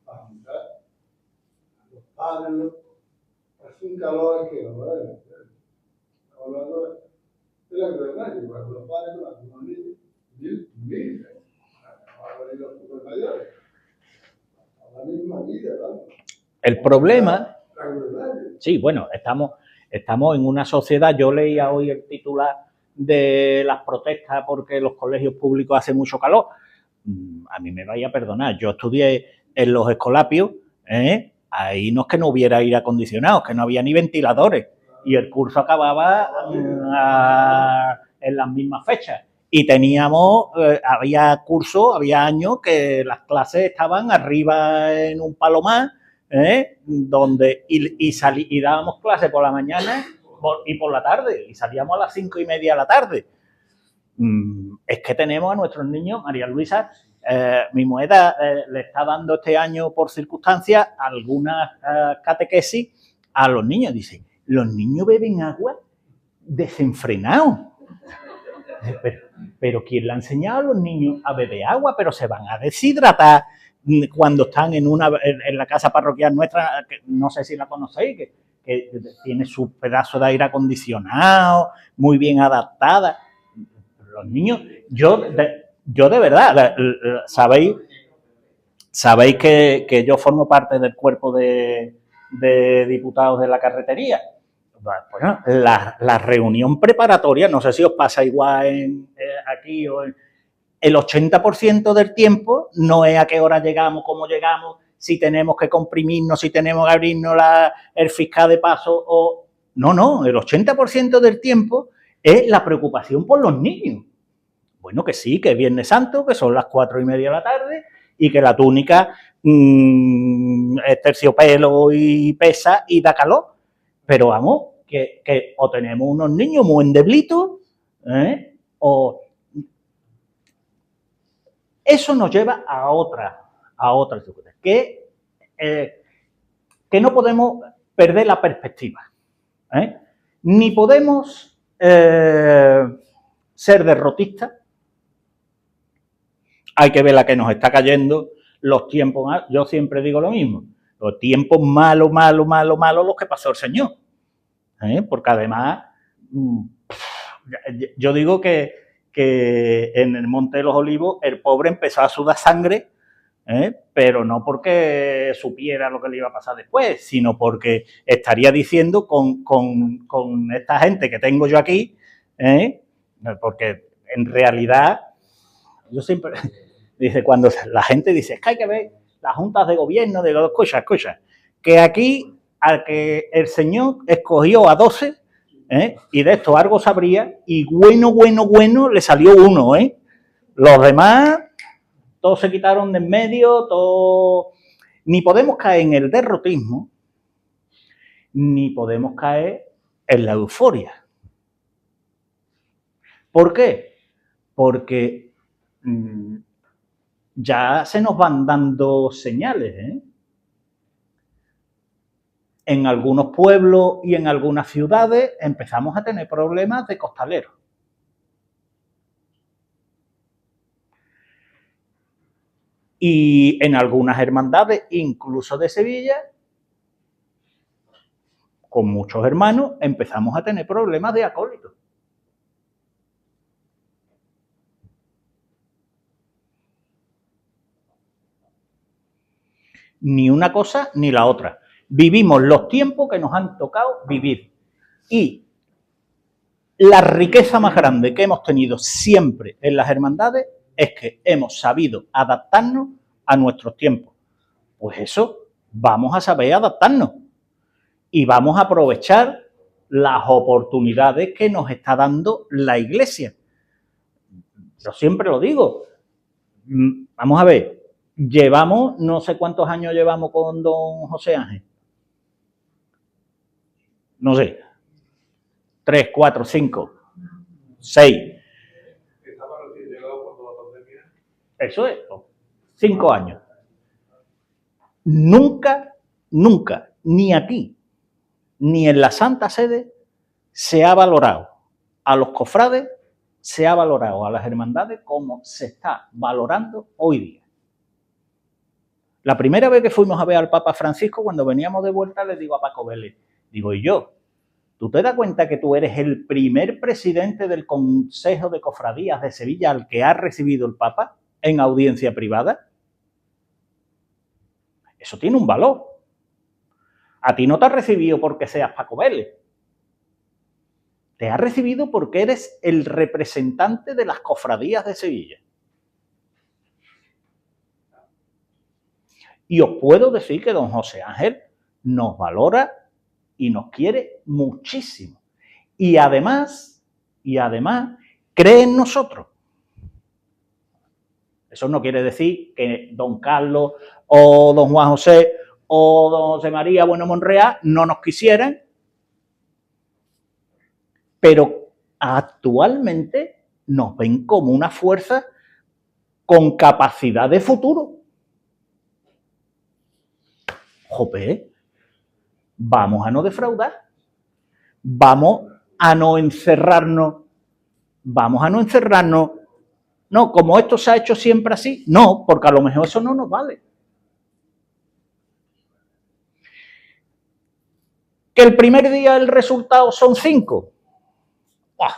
para juntar a los padres, hace un calor que no, ¿verdad? Hablando de la verdad, con los padres, con algunos niños, 1000, ahora los super mayores, a la misma vida, ¿verdad? El problema, sí, bueno, estamos en una sociedad, yo leía hoy el titular de las protestas porque los colegios públicos hace mucho calor. A mí me vaya a perdonar, yo estudié en los escolapios, ahí no es que no hubiera aire acondicionado, que no había ni ventiladores, y el curso acababa en las mismas fechas. Y teníamos, había cursos, había años que las clases estaban arriba en un palomar, donde y dábamos clases por la mañana y por la tarde, y salíamos a las 5:30 de la tarde. Es que tenemos a nuestros niños, María Luisa, mi mujer le está dando este año por circunstancias algunas catequesis a los niños. Dice, los niños beben agua desenfrenados. Pero ¿quién le ha enseñado a los niños a beber agua? Pero se van a deshidratar cuando están en la casa parroquial nuestra, que no sé si la conocéis, que tiene su pedazo de aire acondicionado, muy bien adaptada. Los niños, yo de verdad, sabéis que yo formo parte del cuerpo de diputados de la carretería. Bueno, la reunión preparatoria, no sé si os pasa igual aquí o el 80% del tiempo no es a qué hora llegamos, cómo llegamos, si tenemos que comprimirnos, si tenemos que abrirnos el fiscal de paso o... No, el 80% del tiempo es la preocupación por los niños. Bueno, que sí, que es Viernes Santo, que son las 4:30 de la tarde y que la túnica es terciopelo y pesa y da calor. Pero vamos, que o tenemos unos niños muy endeblitos, o... Eso nos lleva a otra que no podemos perder la perspectiva. Ni podemos ser derrotistas. Hay que ver la que nos está cayendo, los tiempos, yo siempre digo lo mismo, los tiempos malos los que pasó el Señor. Porque además, yo digo que en el Monte de los Olivos el pobre empezó a sudar sangre, pero no porque supiera lo que le iba a pasar después, sino porque estaría diciendo con esta gente que tengo yo aquí, porque en realidad, yo siempre, dice, cuando la gente dice, es que hay que ver las juntas de gobierno, de los escucha, que aquí al que el Señor escogió a 12, y de esto algo sabría, y bueno, le salió uno, Los demás, todos se quitaron de en medio, todos... Ni podemos caer en el derrotismo, ni podemos caer en la euforia. ¿Por qué? Porque ya se nos van dando señales, En algunos pueblos y en algunas ciudades empezamos a tener problemas de costaleros. Y en algunas hermandades, incluso de Sevilla, con muchos hermanos, empezamos a tener problemas de acólitos. Ni una cosa ni la otra. vivimos los tiempos que nos han tocado vivir. Y la riqueza más grande que hemos tenido siempre en las hermandades es que hemos sabido adaptarnos a nuestros tiempos. Pues eso, vamos a saber adaptarnos y vamos a aprovechar las oportunidades que nos está dando la Iglesia. Yo siempre lo digo. Vamos a ver, llevamos, no sé cuántos años llevamos con don José Ángel. No sé, 3, 4, 5, 6. Estaba recién llegado cuando la pandemia. Eso es, 5 años. Nunca, ni aquí, ni en la Santa Sede, se ha valorado a los cofrades, se ha valorado a las hermandades como se está valorando hoy día. La primera vez que fuimos a ver al Papa Francisco, cuando veníamos de vuelta, le digo a Paco Vélez, digo, ¿y yo? ¿Tú te das cuenta que tú eres el primer presidente del Consejo de Cofradías de Sevilla al que ha recibido el Papa en audiencia privada? Eso tiene un valor. A ti no te ha recibido porque seas Paco Vélez. Te ha recibido porque eres el representante de las cofradías de Sevilla. Y os puedo decir que don José Ángel nos valora y nos quiere muchísimo. Y además, cree en nosotros. Eso no quiere decir que don Carlos o don Juan José o don José María Bueno Monreal no nos quisieran, pero actualmente nos ven como una fuerza con capacidad de futuro. Jope, vamos a no defraudar, vamos a no encerrarnos, no, como esto se ha hecho siempre así, no, porque a lo mejor eso no nos vale. Que el primer día el resultado son 5. ¡Buah!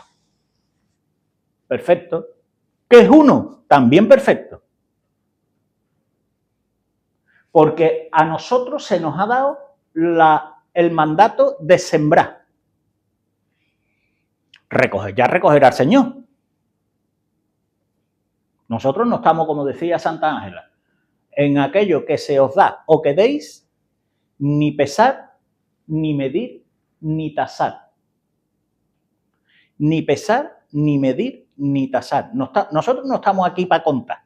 Perfecto. Que es 1, también perfecto. Porque a nosotros se nos ha dado el mandato de sembrar. Ya recogerá el Señor. Nosotros no estamos, como decía Santa Ángela, en aquello que se os da o que deis, ni pesar, ni medir, ni tasar. Ni pesar, ni medir, ni tasar. Nosotros no estamos aquí para contar.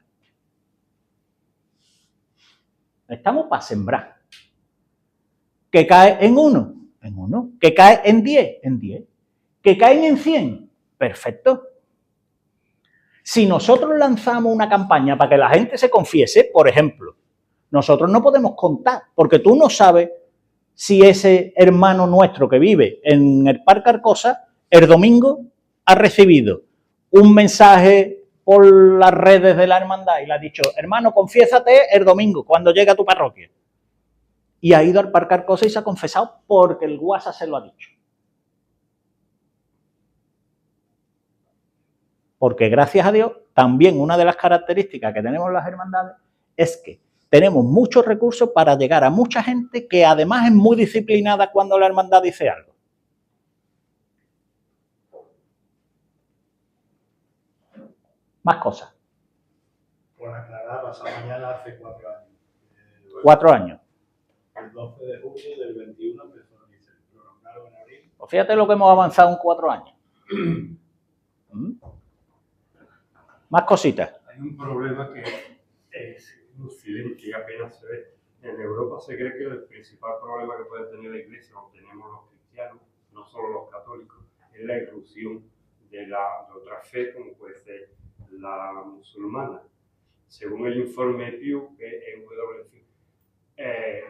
Estamos para sembrar. Que cae en 1, en 1. Que cae en 10, en 10. Que caen en 100, perfecto. Si nosotros lanzamos una campaña para que la gente se confiese, por ejemplo, nosotros no podemos contar, porque tú no sabes si ese hermano nuestro que vive en el Parque Arcosa, el domingo ha recibido un mensaje por las redes de la hermandad y le ha dicho, hermano, confiésate el domingo cuando llegue a tu parroquia. Y ha ido al Parque Arcosa y se ha confesado porque el WhatsApp se lo ha dicho. Porque gracias a Dios, también una de las características que tenemos las hermandades es que tenemos muchos recursos para llegar a mucha gente que además es muy disciplinada cuando la hermandad dice algo. Más cosas. Por aclarar, pasado mañana hace 4 años. 4 años. El 12 de julio del 21 empezó a decir, prolongaron en abril. Pues fíjate lo que hemos avanzado en 4 años. Más cositas. Hay un problema que es en Occidente y apenas se ve. En Europa se cree que el principal problema que puede tener la Iglesia, o tenemos los cristianos, no solo los católicos, es la irrupción de otra fe, como puede ser la musulmana. Según el informe Pew, que es EWC,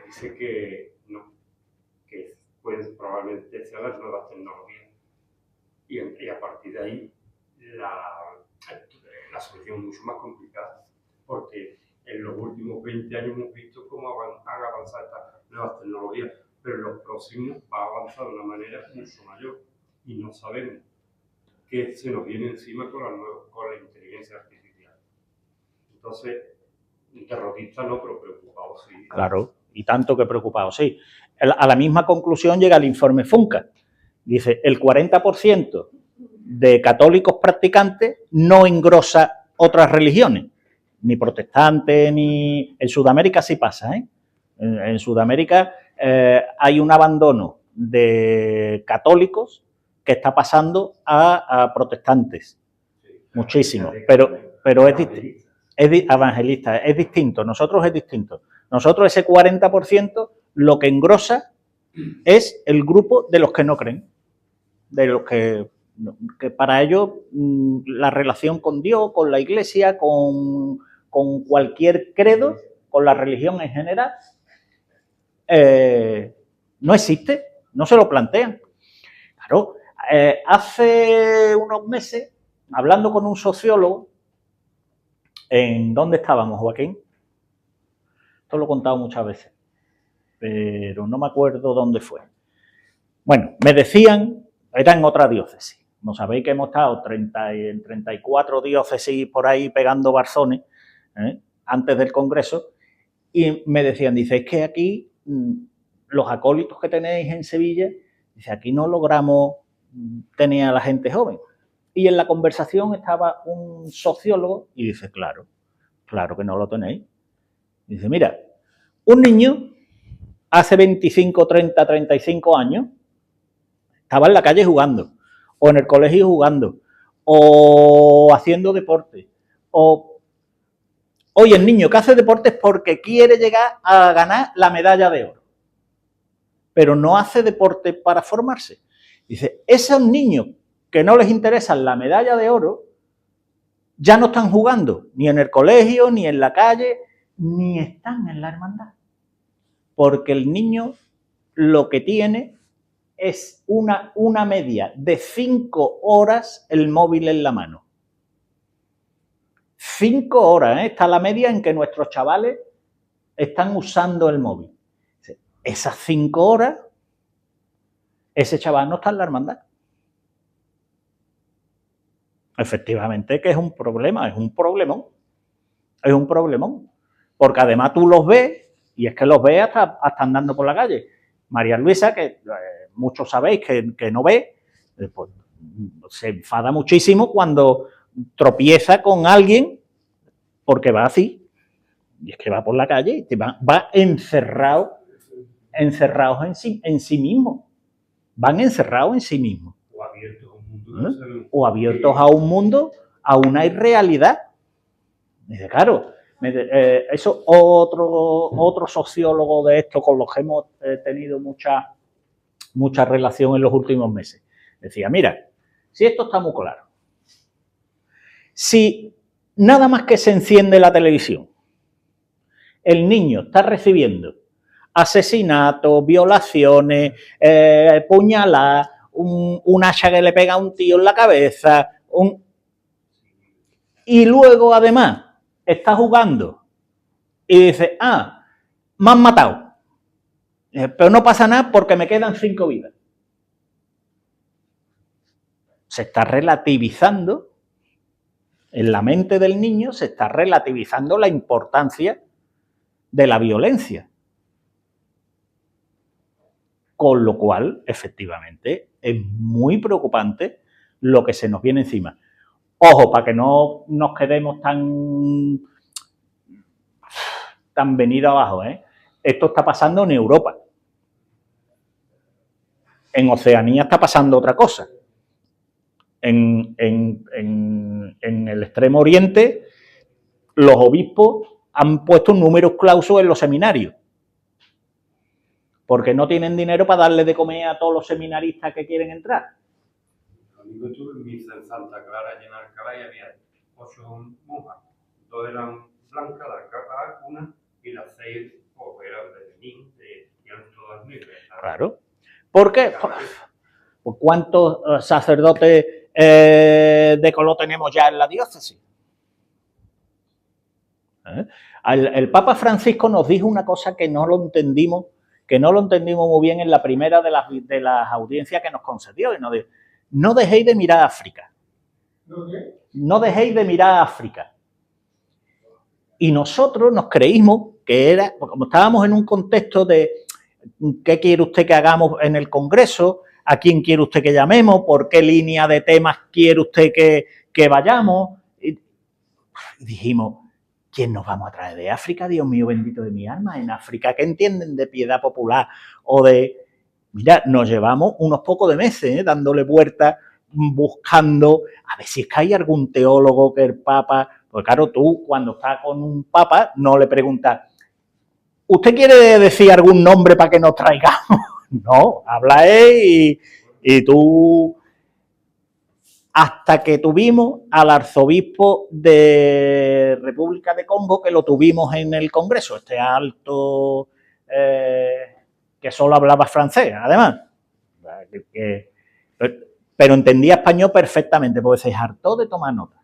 dice que no, que probablemente sean las nuevas tecnologías. Y a partir de ahí, la solución es mucho más complicada, porque en los últimos 20 años hemos visto cómo han avanzado estas nuevas tecnologías, pero en los próximos va a avanzar de una manera mucho mayor y no sabemos qué se nos viene encima con la inteligencia artificial. Entonces, derrotista no, pero preocupado sí. Claro. y tanto que preocupado, sí. A la misma conclusión llega el informe Funca. Dice, el 40% de católicos practicantes no engrosa otras religiones, ni protestantes, ni... En Sudamérica sí pasa, ¿eh? En Sudamérica hay un abandono de católicos que está pasando a protestantes, muchísimo, pero es distinto. Evangelista, es distinto, nosotros es distinto. Nosotros ese 40% lo que engrosa es el grupo de los que no creen, de los que para ellos la relación con Dios, con la Iglesia, con cualquier credo, con la religión en general, no existe, no se lo plantean. Claro, hace unos meses, hablando con un sociólogo, ¿en dónde estábamos, Joaquín? Esto lo he contado muchas veces, pero no me acuerdo dónde fue. Bueno, me decían, era en otra diócesis. No sabéis que hemos estado en 34 diócesis por ahí pegando barzones, antes del Congreso, y me decían, dice, es que aquí los acólitos que tenéis en Sevilla, dice, aquí no logramos tener a la gente joven. Y en la conversación estaba un sociólogo y dice, claro que no lo tenéis. Dice, mira, un niño hace 25, 30, 35 años estaba en la calle jugando, o en el colegio jugando, o haciendo deporte. Hoy el niño que hace deporte es porque quiere llegar a ganar la medalla de oro, pero no hace deporte para formarse. Dice, esos niños que no les interesa la medalla de oro, ya no están jugando ni en el colegio, ni en la calle, ni están en la hermandad. Porque el niño lo que tiene es una media de 5 horas el móvil en la mano. 5 horas, está la media en que nuestros chavales están usando el móvil. Esas 5 horas, ese chaval no está en la hermandad. Efectivamente que es un problema, es un problemón. Es un problemón. Porque además tú los ves, y es que los ves hasta andando por la calle. María Luisa, que muchos sabéis que no ve, pues, se enfada muchísimo cuando tropieza con alguien porque va así, y es que va por la calle y va encerrados en sí mismos. Van encerrados en sí mismos. O abiertos a un mundo, a una irrealidad. Dice, claro, eso otro sociólogo de esto con los que hemos tenido mucha relación en los últimos meses. Decía, mira, si esto está muy claro, si nada más que se enciende la televisión, el niño está recibiendo asesinatos, violaciones, puñaladas, un hacha que le pega a un tío en la cabeza, y luego además está jugando y dice, me han matado, pero no pasa nada porque me quedan 5 vidas. Se está relativizando, en la mente del niño se está relativizando la importancia de la violencia. Con lo cual, efectivamente, es muy preocupante lo que se nos viene encima. Ojo, para que no nos quedemos tan venido abajo, Esto está pasando en Europa. En Oceanía está pasando otra cosa. En el Extremo Oriente, los obispos han puesto números clausos en los seminarios. Porque no tienen dinero para darle de comer a todos los seminaristas que quieren entrar. Amigo, tú en misa en Santa Clara, allí en Alcalá, y había 8 monjas. 2 eran blancas, la Alcalá, una, y las 6 eran de Benín, eran todas negras. Claro. ¿Por qué? Pues ¿cuántos sacerdotes de color tenemos ya en la diócesis? El Papa Francisco nos dijo una cosa que no lo entendimos muy bien en la primera de las audiencias que nos concedió. Y nos dijo, no dejéis de mirar a África. No dejéis de mirar a África. Y nosotros nos creímos que era, como estábamos en un contexto de qué quiere usted que hagamos en el Congreso, a quién quiere usted que llamemos, por qué línea de temas quiere usted que vayamos, y dijimos, ¿quién nos vamos a traer de África? Dios mío, bendito de mi alma, en África, ¿qué entienden de piedad popular? O de, mira, nos llevamos unos pocos de meses dándole vueltas, buscando, a ver si es que hay algún teólogo que el Papa, pues claro, tú cuando estás con un Papa no le preguntas, ¿usted quiere decir algún nombre para que nos traigamos? No, habla él y tú... Hasta que tuvimos al arzobispo de República de Congo, que lo tuvimos en el Congreso, este alto que solo hablaba francés, además. Pero entendía español perfectamente, porque se hartó de tomar nota.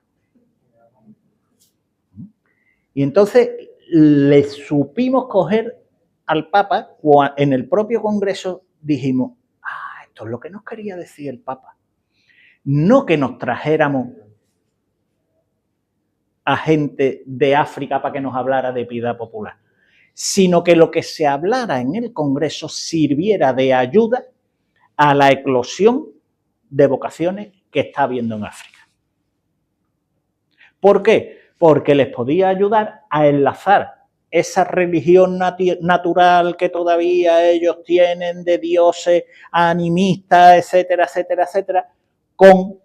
Y entonces le supimos coger al Papa, en el propio Congreso dijimos, esto es lo que nos quería decir el Papa. No que nos trajéramos a gente de África para que nos hablara de piedad popular, sino que lo que se hablara en el Congreso sirviera de ayuda a la eclosión de vocaciones que está habiendo en África. ¿Por qué? Porque les podía ayudar a enlazar esa religión natural que todavía ellos tienen de dioses animistas, etcétera, etcétera, etcétera, con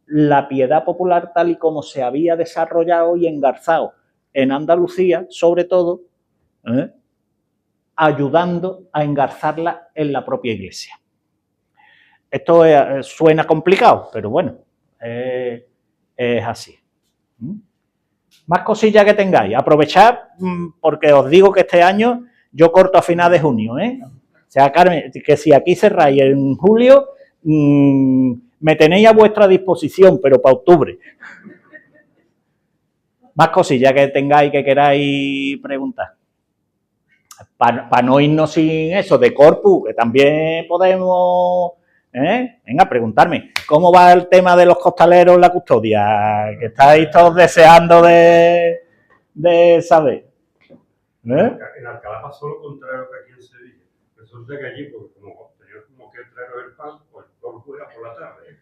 la piedad popular tal y como se había desarrollado y engarzado en Andalucía, sobre todo, ayudando a engarzarla en la propia Iglesia. Esto suena complicado, pero bueno, es así. Más cosillas que tengáis. Aprovechad, porque os digo que este año yo corto a final de junio. O sea, Carmen, que si aquí cerráis en julio, me tenéis a vuestra disposición, pero para octubre. Más cosillas que tengáis que queráis preguntar. Para no irnos sin eso de Corpus, que también podemos... Venga, preguntarme, ¿cómo va el tema de los costaleros en la custodia? Que estáis todos deseando de saber. En Alcalá pasó lo contrario que aquí en Sevilla. Resulta que allí, porque como teníamos que traer el pan, pues todo fuera por la tarde.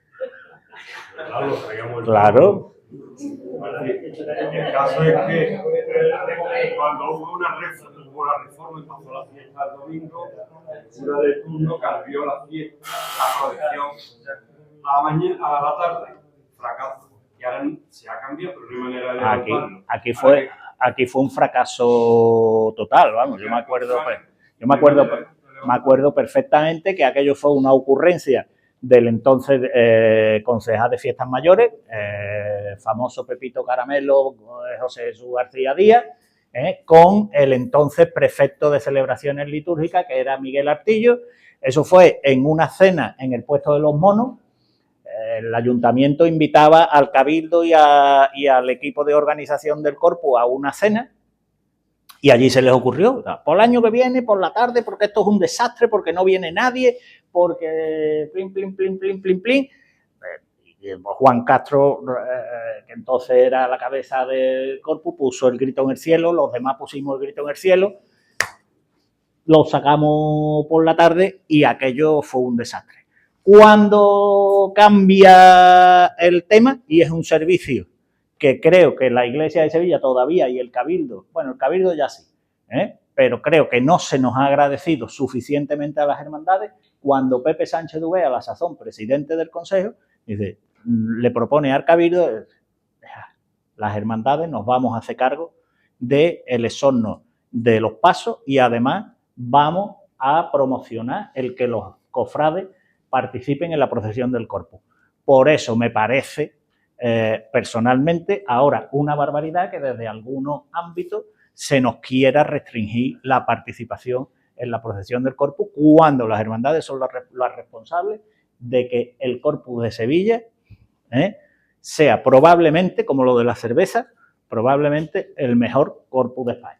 Claro, lo traíamos el pan. Claro. El caso es que cuando hubo una reforma y pasó la fiesta el domingo, una de turno cambió la fiesta, la procesión a la tarde, fracaso. Y ahora se ha cambiado, pero no hay manera de levantarlo. Aquí fue un fracaso total, vamos. Yo me acuerdo perfectamente que aquello fue una ocurrencia del entonces concejal de Fiestas Mayores, famoso Pepito Caramelo, José Jesús García Díaz, con el entonces prefecto de celebraciones litúrgicas, que era Miguel Artillo. Eso fue en una cena en el Puesto de los Monos. El ayuntamiento invitaba al cabildo y al equipo de organización del Corpus a una cena, y allí se les ocurrió, por el año que viene, por la tarde, porque esto es un desastre, porque no viene nadie, porque plin, plin, plin, plin, plin, plin. Juan Castro, que entonces era la cabeza del Corpus, puso el grito en el cielo, los demás pusimos el grito en el cielo, lo sacamos por la tarde y aquello fue un desastre. Cuando cambia el tema, y es un servicio que creo que la Iglesia de Sevilla todavía y el Cabildo, bueno, el Cabildo ya sí, pero creo que no se nos ha agradecido suficientemente a las hermandades, cuando Pepe Sánchez Dubé, a la sazón presidente del Consejo, dice, le propone al Cabildo, las hermandades nos vamos a hacer cargo del exorno de los pasos y además vamos a promocionar el que los cofrades participen en la procesión del Corpus. Por eso me parece personalmente ahora una barbaridad que desde algunos ámbitos se nos quiera restringir la participación en la procesión del Corpus, cuando las hermandades son las responsables de que el Corpus de Sevilla sea probablemente, como lo de la cerveza, probablemente el mejor Corpus de España.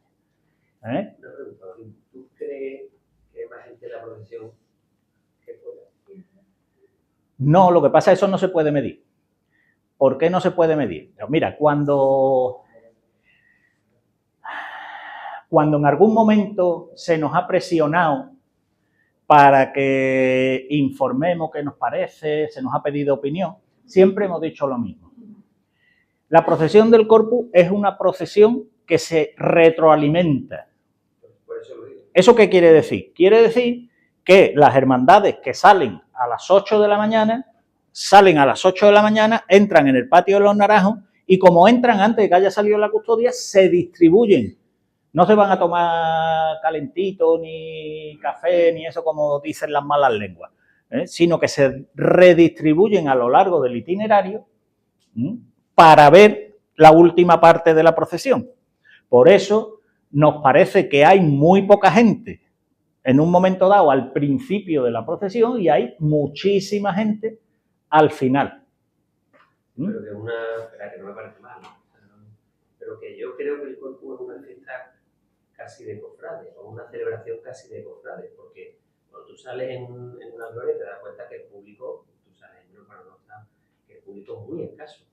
¿Tú crees que hay más gente en la procesión que fuera? No, lo que pasa es que eso no se puede medir. ¿Por qué no se puede medir? Mira, cuando cuando en algún momento se nos ha presionado para que informemos qué nos parece, se nos ha pedido opinión, siempre hemos dicho lo mismo. La procesión del Corpus es una procesión que se retroalimenta. Por eso lo digo. ¿Eso qué quiere decir? Quiere decir que las hermandades que salen a las 8 de la mañana, entran en el patio de los Naranjos y como entran antes de que haya salido la custodia, se distribuyen. No se van a tomar calentito, ni café, ni eso como dicen las malas lenguas, sino que se redistribuyen a lo largo del itinerario para ver la última parte de la procesión. Por eso nos parece que hay muy poca gente en un momento dado al principio de la procesión y hay muchísima gente al final. Pero que que no me parece mal, ¿no? Pero que yo creo que el Corpus es una fiesta casi de cofrades, o una celebración casi de cofrades, porque cuando tú sales en una gloria te das cuenta que el público, tú sales en una nota, que el público es muy escaso.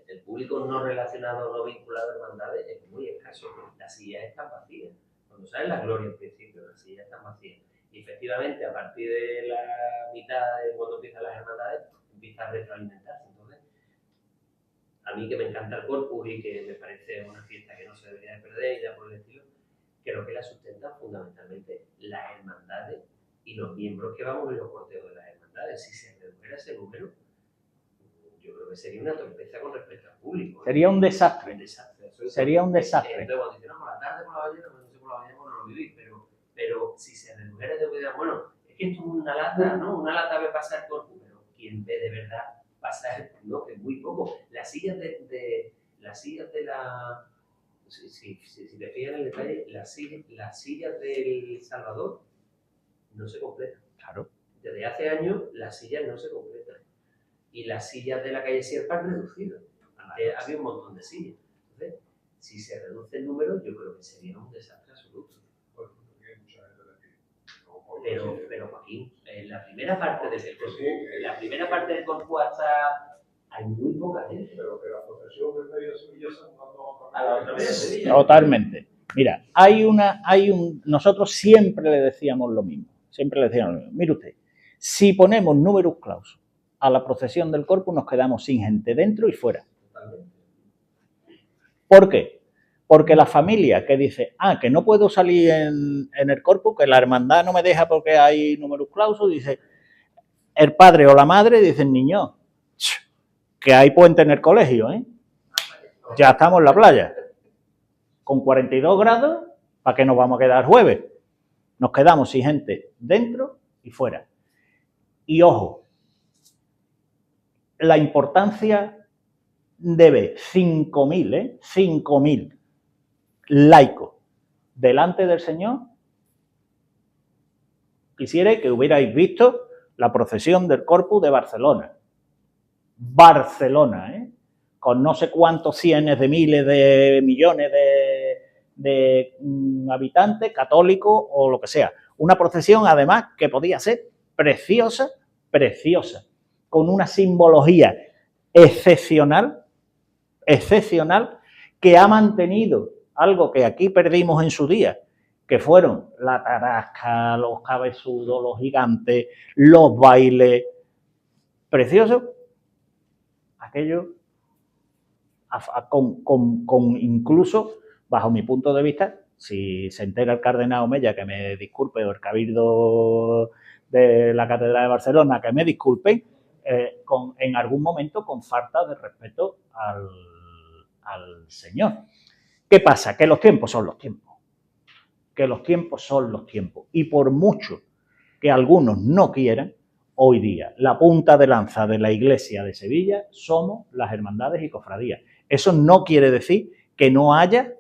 El público no relacionado, no vinculado a hermandades es muy escaso. Las sillas están vacías. Cuando salen las glorias en principio, las sillas están vacías. Y efectivamente, a partir de la mitad de cuando empiezan las hermandades, empieza a retroalimentarse. Entonces, a mí que me encanta el Corpus y que me parece una fiesta que no se debería de perder y ya por el estilo, creo que la sustentan fundamentalmente las hermandades y los miembros que vamos en los cortejos de las hermandades. Si se redujera ese número, yo creo que sería una torpeza con respecto al público. Sería un desastre. Un desastre. Sería un desastre. Entonces, cuando dicen, no, por la tarde, por la mañana, no sé por la mañana, no lo vivís, pero si se redujera, te cuidan, bueno, es que esto es una lata, ¿no? Una lata ve pasar el Corpus, pero ¿quién ve de verdad pasar? No, que muy poco. Las sillas de la... Si te fijas en el detalle, las sillas del Salvador no se completan. Claro. Desde hace años las sillas no se completan. Y las sillas de la calle Sierpa han reducido. Antes había un montón de sillas. Entonces, si se reduce el número, yo creo que sería un desastre absoluto. Pero Joaquín, en la primera parte del Corpus hasta hay muy poca gente. Pero que la procesión de media Sevilla se A la otra media Sevilla. Totalmente. Mira, nosotros siempre le decíamos lo mismo. Mire usted, si ponemos números clausus a la procesión del Corpus, nos quedamos sin gente dentro y fuera. ¿Por qué? Porque la familia que dice, que no puedo salir en el Corpus, que la hermandad no me deja porque hay números clausus, dice, el padre o la madre dicen, niño, que hay puente en el colegio, ya estamos en la playa. Con 42 grados, ¿para qué nos vamos a quedar jueves? Nos quedamos sin gente dentro y fuera. Y ojo, la importancia de ver 5.000 laicos delante del Señor. Quisiera que hubierais visto la procesión del Corpus de Barcelona. Con no sé cuántos cientos de miles de millones de habitantes, católicos o lo que sea. Una procesión, además, que podía ser preciosa, con una simbología excepcional, que ha mantenido algo que aquí perdimos en su día, que fueron la tarasca, los cabezudos, los gigantes, los bailes, preciosos. Aquello, con incluso, bajo mi punto de vista, si se entera el cardenal Omeya, que me disculpe, o el cabildo de la Catedral de Barcelona, que me disculpen, en algún momento con falta de respeto al Señor. ¿Qué pasa? Que los tiempos son los tiempos. Y por mucho que algunos no quieran, hoy día la punta de lanza de la Iglesia de Sevilla somos las hermandades y cofradías. Eso no quiere decir que no haya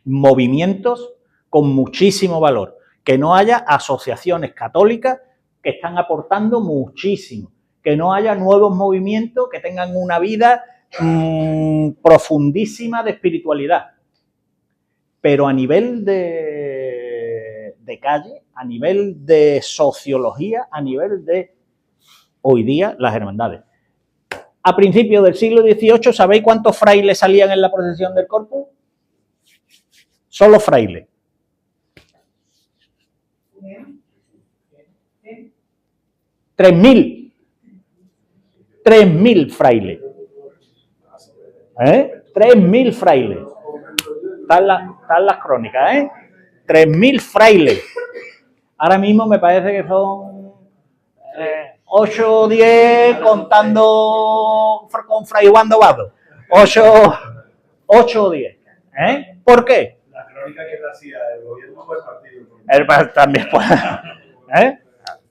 movimientos con muchísimo valor, que no haya asociaciones católicas que están aportando muchísimo, que no haya nuevos movimientos que tengan una vida profundísima de espiritualidad. Pero a nivel de calle, a nivel de sociología, a nivel de hoy día las hermandades. A principios del siglo XVIII, ¿sabéis cuántos frailes salían en la procesión del Corpus? Solo frailes. 3.000. 3.000 frailes. 3.000 frailes. Están las crónicas, 3.000 frailes. Ahora mismo me parece que son 8 o 10 contando con Fray Juan Dobado. 8 o 10. ¿Por qué? La crónica que le hacía el gobierno fue partido. También pues,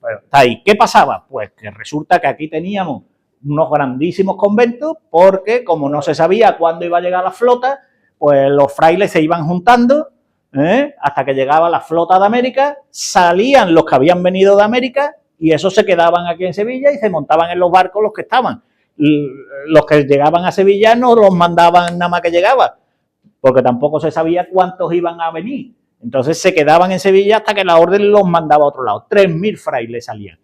Pues, está ahí. ¿Qué pasaba? Pues que resulta que aquí teníamos unos grandísimos conventos porque como no se sabía cuándo iba a llegar la flota, pues los frailes se iban juntando hasta que llegaba la flota de América, salían los que habían venido de América y esos se quedaban aquí en Sevilla y se montaban en los barcos los que estaban. Los que llegaban a Sevilla no los mandaban nada más que llegaban, porque tampoco se sabía cuántos iban a venir. Entonces se quedaban en Sevilla hasta que la orden los mandaba a otro lado. 3.000 frailes salían.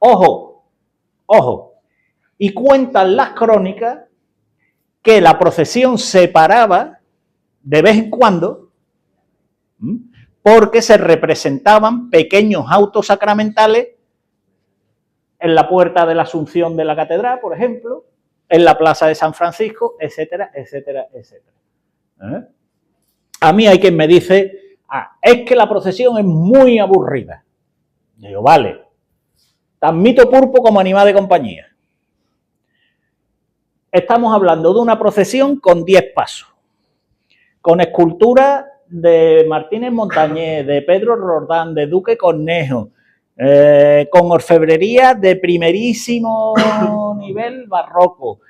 Ojo, ojo. Y cuentan las crónicas que la procesión se paraba de vez en cuando porque se representaban pequeños autos sacramentales en la puerta de la Asunción de la Catedral, por ejemplo, en la Plaza de San Francisco, etcétera, etcétera, etcétera. A mí hay quien me dice, es que la procesión es muy aburrida. Y digo, vale, tan mito pulpo como animal de compañía. Estamos hablando de una procesión con 10 pasos, con escultura de Martínez Montañés, de Pedro Roldán, de Duque Cornejo, con orfebrería de primerísimo nivel barroco,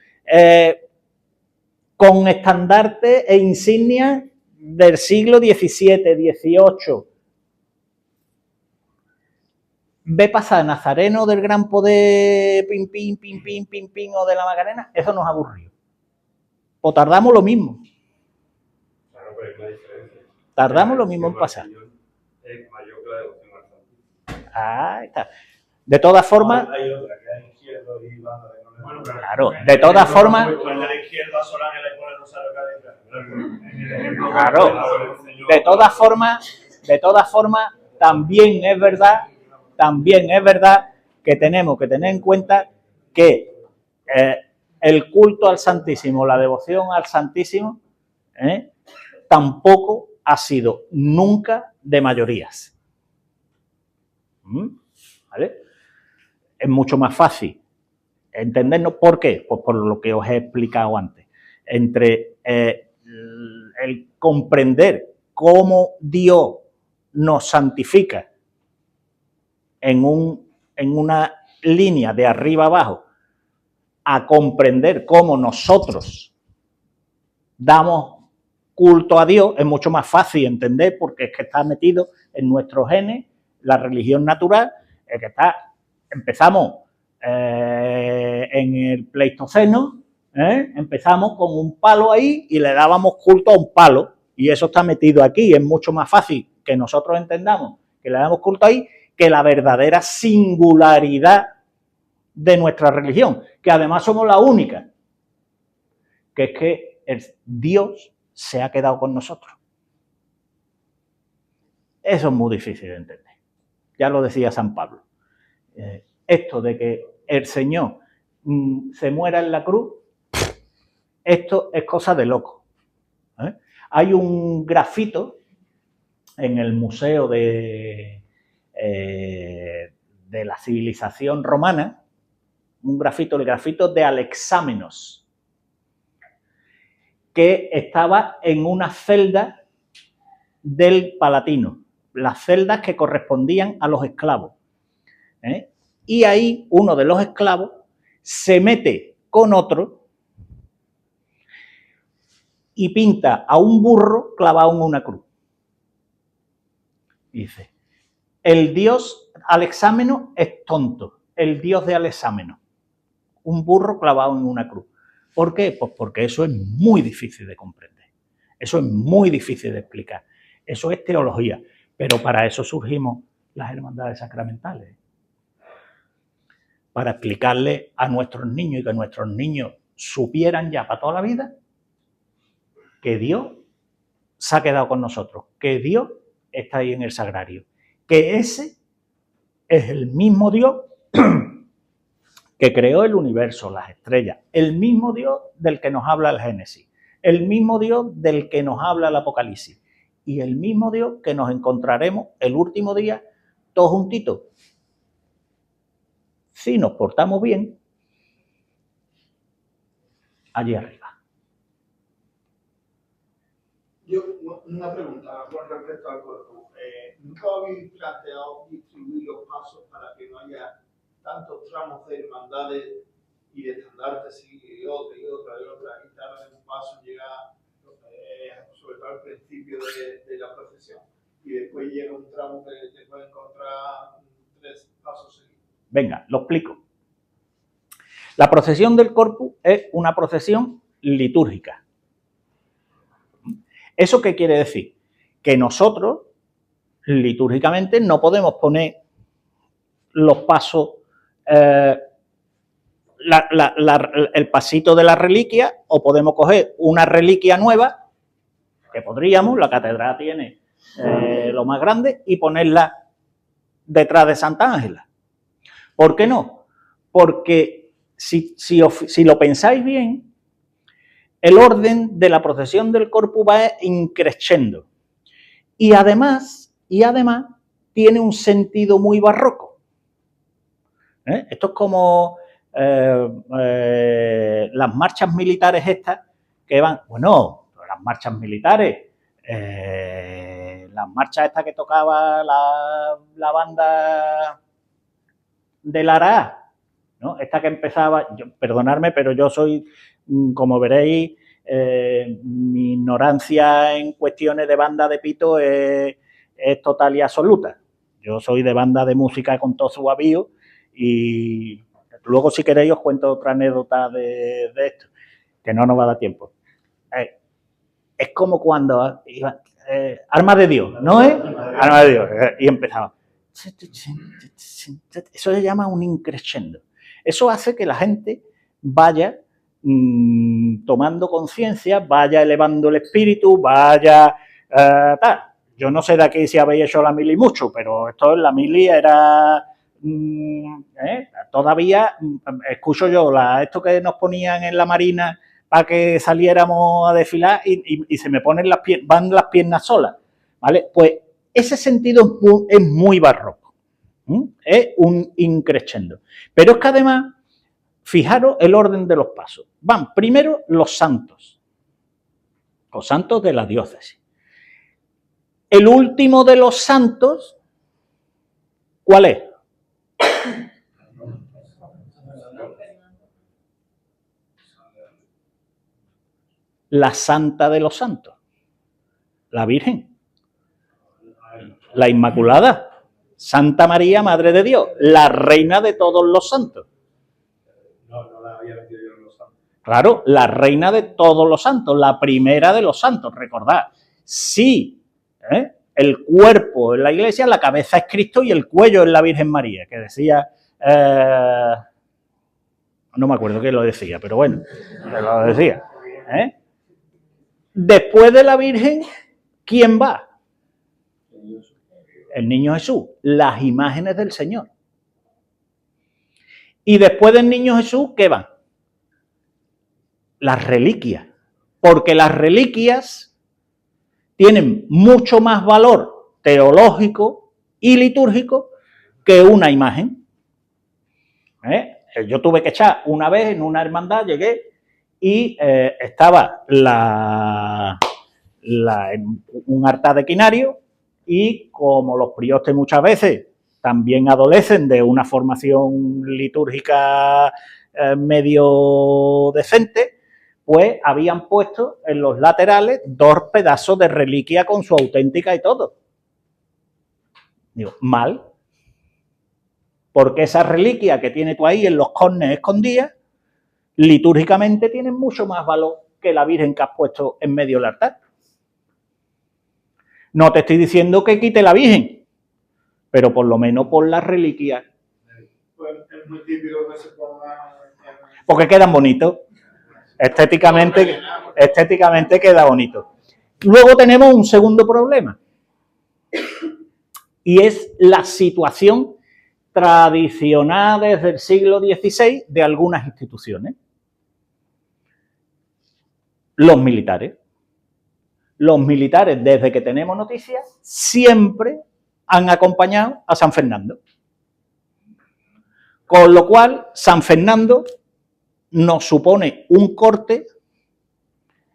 con estandarte e insignias del siglo XVII, XVIII. Ve pasar Nazareno del Gran Poder, pim, pim, pim, pim, pim, pim, o de la Macarena, eso nos aburrió. O tardamos lo mismo. Claro, pero hay una diferencia. Tardamos lo mismo en pasar. Es mayor que la devoción al Santísimo. Ahí está. De todas formas. Hay otra que hay izquierdo y banda de no. Bueno, claro, de todas formas. Pues de la izquierda son ángeles por el rosario cádiz. Claro. De todas formas, también es verdad que tenemos que tener en cuenta que el culto al Santísimo, la devoción al Santísimo, tampoco ha sido nunca de mayorías. ¿Vale? Es mucho más fácil entendernos. ¿Por qué? Pues por lo que os he explicado antes. Entre el comprender cómo Dios nos santifica en una línea de arriba abajo, a comprender cómo nosotros damos culto a Dios, es mucho más fácil entender porque es que está metido en nuestros genes, la religión natural, es que empezamos en el Pleistoceno, empezamos con un palo ahí y le dábamos culto a un palo, y eso está metido aquí. Es mucho más fácil que nosotros entendamos que le damos culto ahí que la verdadera singularidad de nuestra religión, que además somos la única, que es que Dios se ha quedado con nosotros. Eso es muy difícil de entender. Ya lo decía San Pablo. Esto de que el Señor se muera en la cruz, esto es cosa de loco. Hay un grafito en el Museo de la Civilización Romana, el grafito de Alexámenos, que estaba en una celda del Palatino, las celdas que correspondían a los esclavos. Y ahí uno de los esclavos se mete con otro y pinta a un burro clavado en una cruz. Y dice, el dios Alexámeno es tonto, el dios de Alexámeno, un burro clavado en una cruz. ¿Por qué? Pues porque eso es muy difícil de comprender, eso es muy difícil de explicar, eso es teología, pero para eso surgimos las hermandades sacramentales, para explicarle a nuestros niños y que nuestros niños supieran ya para toda la vida que Dios se ha quedado con nosotros, que Dios está ahí en el sagrario, que ese es el mismo Dios que creó el universo, las estrellas, el mismo Dios del que nos habla el Génesis, el mismo Dios del que nos habla el Apocalipsis y el mismo Dios que nos encontraremos el último día todos juntitos. Si nos portamos bien, allí arriba. Yo, una pregunta con respecto al cuerpo. ¿Nunca habéis planteado distribuir los pasos para que no haya tantos tramos de hermandades y de estandartes y otra, y tardan un paso en llegar, sobre todo al principio de la procesión, y después llega un tramo que te puede encontrar 3 pasos seguidos? Venga, lo explico. La procesión del Corpus es una procesión litúrgica. ¿Eso qué quiere decir? Que nosotros, litúrgicamente, no podemos poner los pasos, el pasito de la reliquia, o podemos coger una reliquia nueva, que podríamos, la catedral tiene lo más grande, y ponerla detrás de Santa Ángela. ¿Por qué no? Porque si lo pensáis bien, el orden de la procesión del Corpus va increciendo. Y además tiene un sentido muy barroco. Esto es como las marchas militares estas que van, bueno, las marchas militares, las marchas estas que tocaba la banda de Lara, ¿no? Esta que empezaba, perdonadme, pero yo soy, como veréis, mi ignorancia en cuestiones de banda de pito es total y absoluta. Yo soy de banda de música con todo su avío y luego, si queréis, os cuento otra anécdota de esto, que no nos va a dar tiempo. Es como cuando iba, Arma de Dios, ¿no es? Arma de Dios. Y empezaba. Eso se llama un increscendo. Eso hace que la gente vaya tomando conciencia, vaya elevando el espíritu, vaya tal. Yo no sé de aquí si habéis hecho la mili mucho, pero esto en la mili era todavía escucho yo esto que nos ponían en la marina para que saliéramos a desfilar y se me ponen van las piernas solas, ¿vale? Pues ese sentido es muy barroco, es un increscendo. Pero es que además, fijaros el orden de los pasos. Van primero los santos de la diócesis. El último de los santos, ¿cuál es? La santa de los santos, la Virgen, la Inmaculada, Santa María, Madre de Dios, la reina de todos los santos. No la había metido yo en los santos. Claro, la reina de todos los santos, la primera de los santos. Recordad, sí, el cuerpo en la iglesia, la cabeza es Cristo y el cuello es la Virgen María, que decía, no me acuerdo qué lo decía, pero bueno, lo decía. Después de la Virgen, ¿quién va? El niño Jesús, las imágenes del Señor. Y después del niño Jesús, ¿qué van? Las reliquias. Porque las reliquias tienen mucho más valor teológico y litúrgico que una imagen. Yo tuve que echar una vez en una hermandad, llegué y estaba un altar de quinario y como los priostes muchas veces también adolecen de una formación litúrgica medio decente, pues habían puesto en los laterales 2 pedazos de reliquia con su auténtica y todo. Digo, mal. Porque esa reliquia que tienes tú ahí en los cornes escondidas, litúrgicamente tienen mucho más valor que la Virgen que has puesto en medio del altar. No te estoy diciendo que quite la Virgen, pero por lo menos por las reliquias. Pues es muy típico que se ponga... Porque quedan bonitos. Estéticamente queda bonito. Luego tenemos un segundo problema, y es la situación tradicional desde el siglo XVI de algunas instituciones. Los militares. Los militares, desde que tenemos noticias, siempre han acompañado a San Fernando. Con lo cual, San Fernando nos supone un corte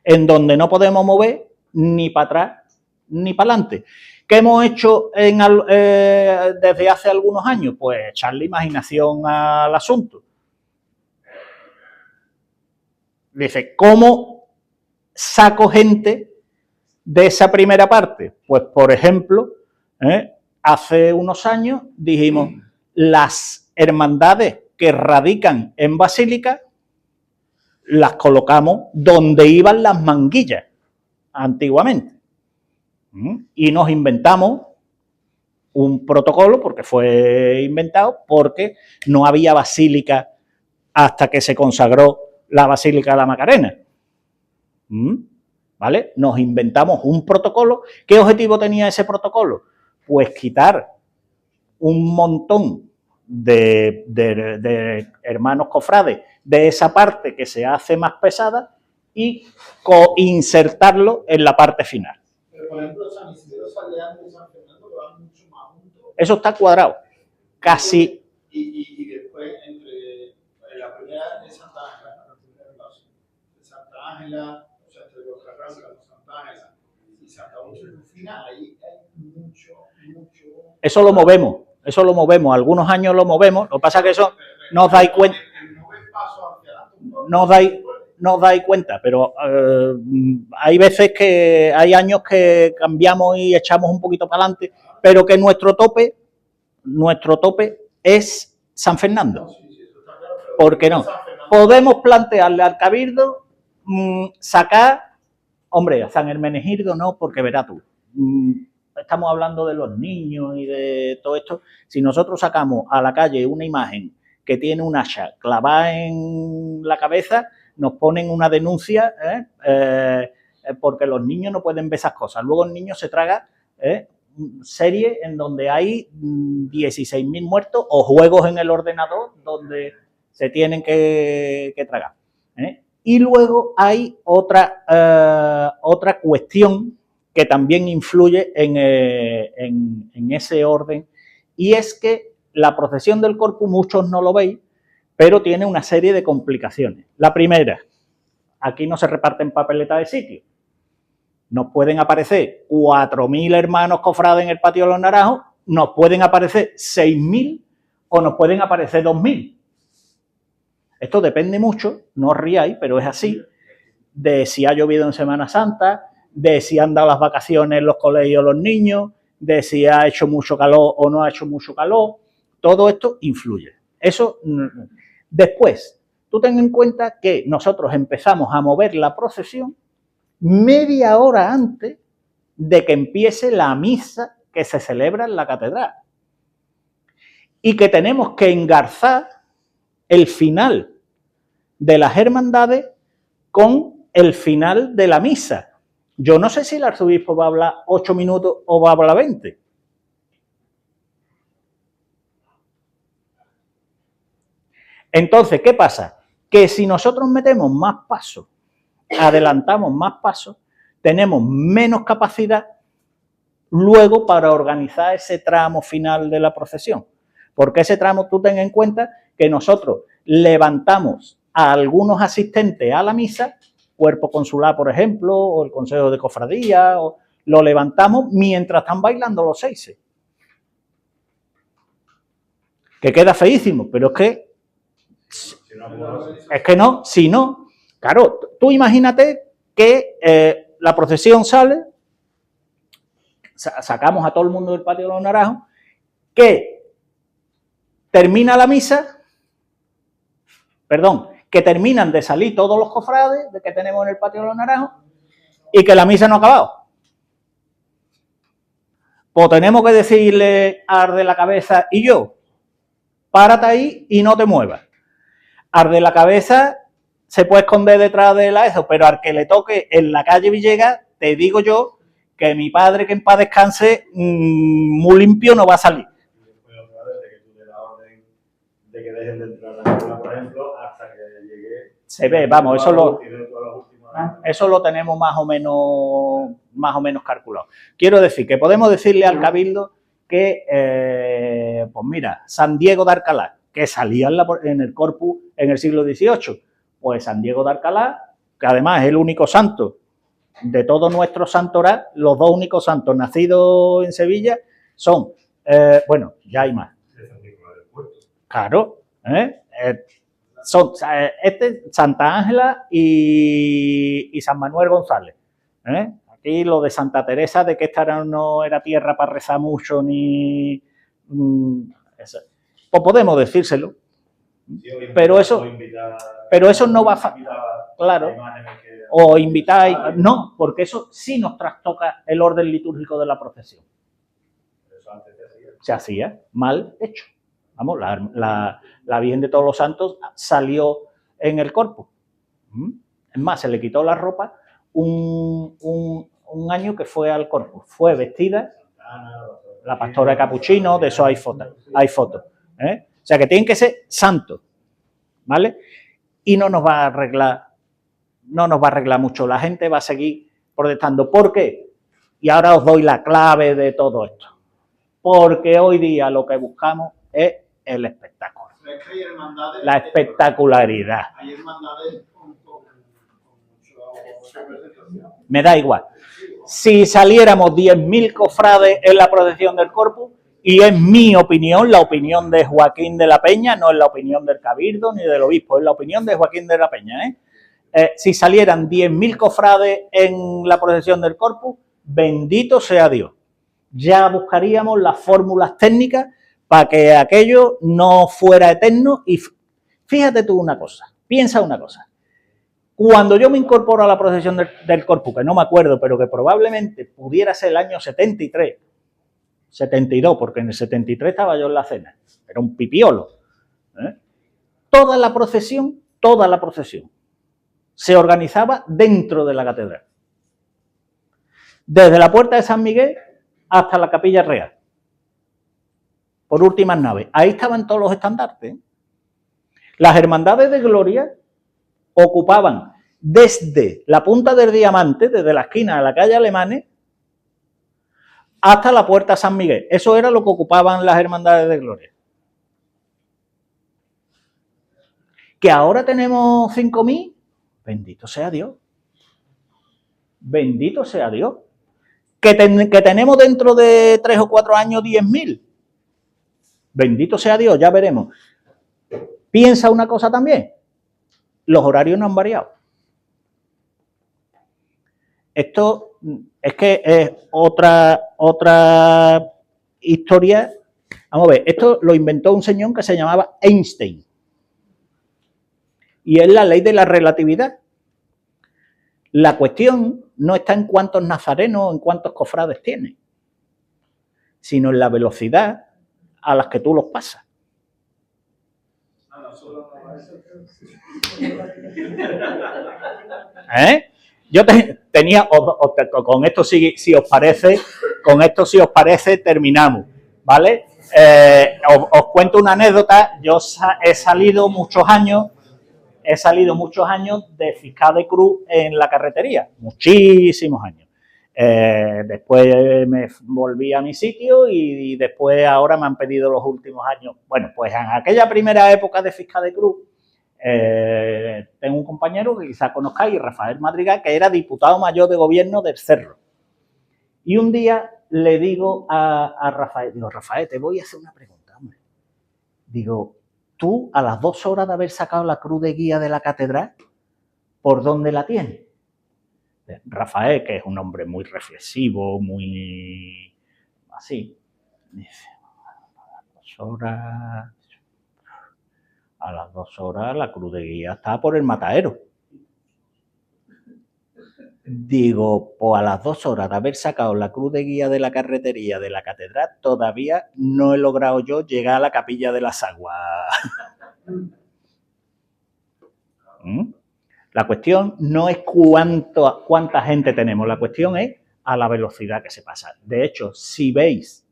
en donde no podemos mover ni para atrás ni para adelante. ¿Qué hemos hecho desde hace algunos años? Pues echarle imaginación al asunto. Dice, ¿cómo saco gente de esa primera parte? Pues, por ejemplo, hace unos años dijimos, las hermandades que radican en Basílica las colocamos donde iban las manguillas antiguamente. Y nos inventamos un protocolo, porque fue inventado, porque no había basílica hasta que se consagró la Basílica de la Macarena. ¿Vale? Nos inventamos un protocolo. ¿Qué objetivo tenía ese protocolo? Pues quitar un montón de hermanos cofrades de esa parte que se hace más pesada y insertarlo en la parte final. Pero, por ejemplo, San Isidro sale antes de San Fernando, que van mucho más juntos. Eso está cuadrado. Casi. Y después, entre la primera de Santa Ángela, de Santa Ángela, o sea, entre los Carrancas, Santa Ángela y Santa Úrsula y Rufina, ahí hay mucho. Eso lo movemos. Algunos años lo movemos. Lo que pasa es que eso no os dais cuenta. No os dais cuenta, pero hay veces que hay años que cambiamos y echamos un poquito para adelante, pero que nuestro tope es San Fernando. ¿Por qué no? Podemos plantearle al Cabildo sacar, hombre, a San Hermenegildo no, porque verás tú, estamos hablando de los niños y de todo esto. Si nosotros sacamos a la calle una imagen que tiene un hacha clavada en la cabeza, nos ponen una denuncia porque los niños no pueden ver esas cosas. Luego el niño se traga series en donde hay 16.000 muertos o juegos en el ordenador donde se tienen que tragar. Y luego hay otra cuestión que también influye en ese orden, y es que la procesión del Corpus, muchos no lo veis, pero tiene una serie de complicaciones. La primera, aquí no se reparten papeletas de sitio. Nos pueden aparecer 4.000 hermanos cofrades en el patio de los Naranjos, nos pueden aparecer 6.000 o nos pueden aparecer 2.000. Esto depende mucho, no os riáis, pero es así, de si ha llovido en Semana Santa, de si han dado las vacaciones en los colegios los niños, de si ha hecho mucho calor o no ha hecho mucho calor. Todo esto influye. Eso. Después, tú ten en cuenta que nosotros empezamos a mover la procesión media hora antes de que empiece la misa que se celebra en la catedral. Y que tenemos que engarzar el final de las hermandades con el final de la misa. Yo no sé si el arzobispo va a hablar 8 minutos o va a hablar 20. Entonces, ¿qué pasa? Que si nosotros metemos más pasos, adelantamos más pasos, tenemos menos capacidad luego para organizar ese tramo final de la procesión. Porque ese tramo, tú ten en cuenta que nosotros levantamos a algunos asistentes a la misa, cuerpo consular, por ejemplo, o el consejo de cofradía, o lo levantamos mientras están bailando los seises. Que queda feísimo, pero es que no, si no, claro, tú imagínate que la procesión sale, sacamos a todo el mundo del patio de los Naranjos, que termina la misa, que terminan de salir todos los cofrades que tenemos en el patio de los Naranjos y que la misa no ha acabado. Pues tenemos que decirle al de la cabeza y yo, párate ahí y no te muevas. Al de la cabeza se puede esconder detrás de la eso, pero al que le toque en la calle Villegas te digo yo que mi padre, que en paz descanse, muy limpio no va a salir. Desde que tú te la orden de que dejen de entrar a la escuela, por ejemplo, hasta que llegue. Se ve, vamos, eso lo tenemos más o menos calculado. Quiero decir que podemos decirle al Cabildo que, pues mira, San Diego de Alcalá, que salía en el corpus en el siglo XVIII, pues San Diego de Alcalá, que además es el único santo de todo nuestro santoral, los dos únicos santos nacidos en Sevilla son, bueno, ya hay más. Claro, son Santa Ángela y San Manuel González. Aquí lo de Santa Teresa, de que esta no era tierra para rezar mucho ni... pues podemos decírselo. Pero eso no va a... Claro. O invitáis... No, porque eso sí nos trastoca el orden litúrgico de la procesión. Se hacía mal hecho. Vamos, la Virgen de Todos los Santos salió en el corpus. Es más, se le quitó la ropa un año que fue al corpus. Fue vestida la pastora de Capuchino, de eso hay fotos. O sea que tienen que ser santos, ¿vale? Y no nos va a arreglar mucho. La gente va a seguir protestando. ¿Por qué? Y ahora os doy la clave de todo esto. Porque hoy día lo que buscamos es el espectáculo. La espectacularidad. Hay hermandades con Me da igual. Si saliéramos 10.000 cofrades en la procesión del Corpus, y es mi opinión, la opinión de Joaquín de la Peña, no es la opinión del Cabildo ni del Obispo, es la opinión de Joaquín de la Peña. Si salieran 10.000 cofrades en la procesión del Corpus, bendito sea Dios. Ya buscaríamos las fórmulas técnicas para que aquello no fuera eterno. Y fíjate tú una cosa, piensa una cosa. Cuando yo me incorporo a la procesión del Corpus, que no me acuerdo, pero que probablemente pudiera ser el año 73, 72, porque en el 73 estaba yo en la cena, era un pipiolo. Toda la procesión se organizaba dentro de la catedral. Desde la puerta de San Miguel hasta la Capilla Real. Por últimas naves. Ahí estaban todos los estandartes. Las hermandades de gloria ocupaban desde la punta del Diamante, desde la esquina de la calle Alemanes, hasta la puerta San Miguel. Eso era lo que ocupaban las hermandades de gloria. Que ahora tenemos 5.000, bendito sea Dios. Bendito sea Dios. Que tenemos dentro de 3 o 4 años 10.000. Bendito sea Dios, ya veremos. Piensa una cosa también. Los horarios no han variado. Esto es que es otra historia. Vamos a ver, esto lo inventó un señor que se llamaba Einstein. Y es la ley de la relatividad. La cuestión no está en cuántos nazarenos o en cuántos cofrades tienes, sino en la velocidad a las que tú los pasas. Yo tenía, con esto si os parece, terminamos, ¿vale? Os cuento una anécdota. Yo he salido muchos años de fiscal de cruz en la carretería, muchísimos años. Después me volví a mi sitio y después ahora me han pedido los últimos años. Bueno, pues en aquella primera época de fiscal de cruz, tengo un compañero que quizás conozcáis, Rafael Madrigal, que era diputado mayor de gobierno del Cerro. Y un día le digo a Rafael, Rafael, te voy a hacer una pregunta, hombre. Digo, tú a las 2 horas de haber sacado la cruz de guía de la catedral, ¿por dónde la tienes? Rafael, que es un hombre muy reflexivo, muy así, dice, a las 2 horas la cruz de guía está por el matadero. Digo, pues a las 2 horas de haber sacado la cruz de guía de la carretería de la catedral, todavía no he logrado yo llegar a la Capilla de las Aguas. La cuestión no es cuánta gente tenemos, la cuestión es a la velocidad que se pasa. De hecho, si medís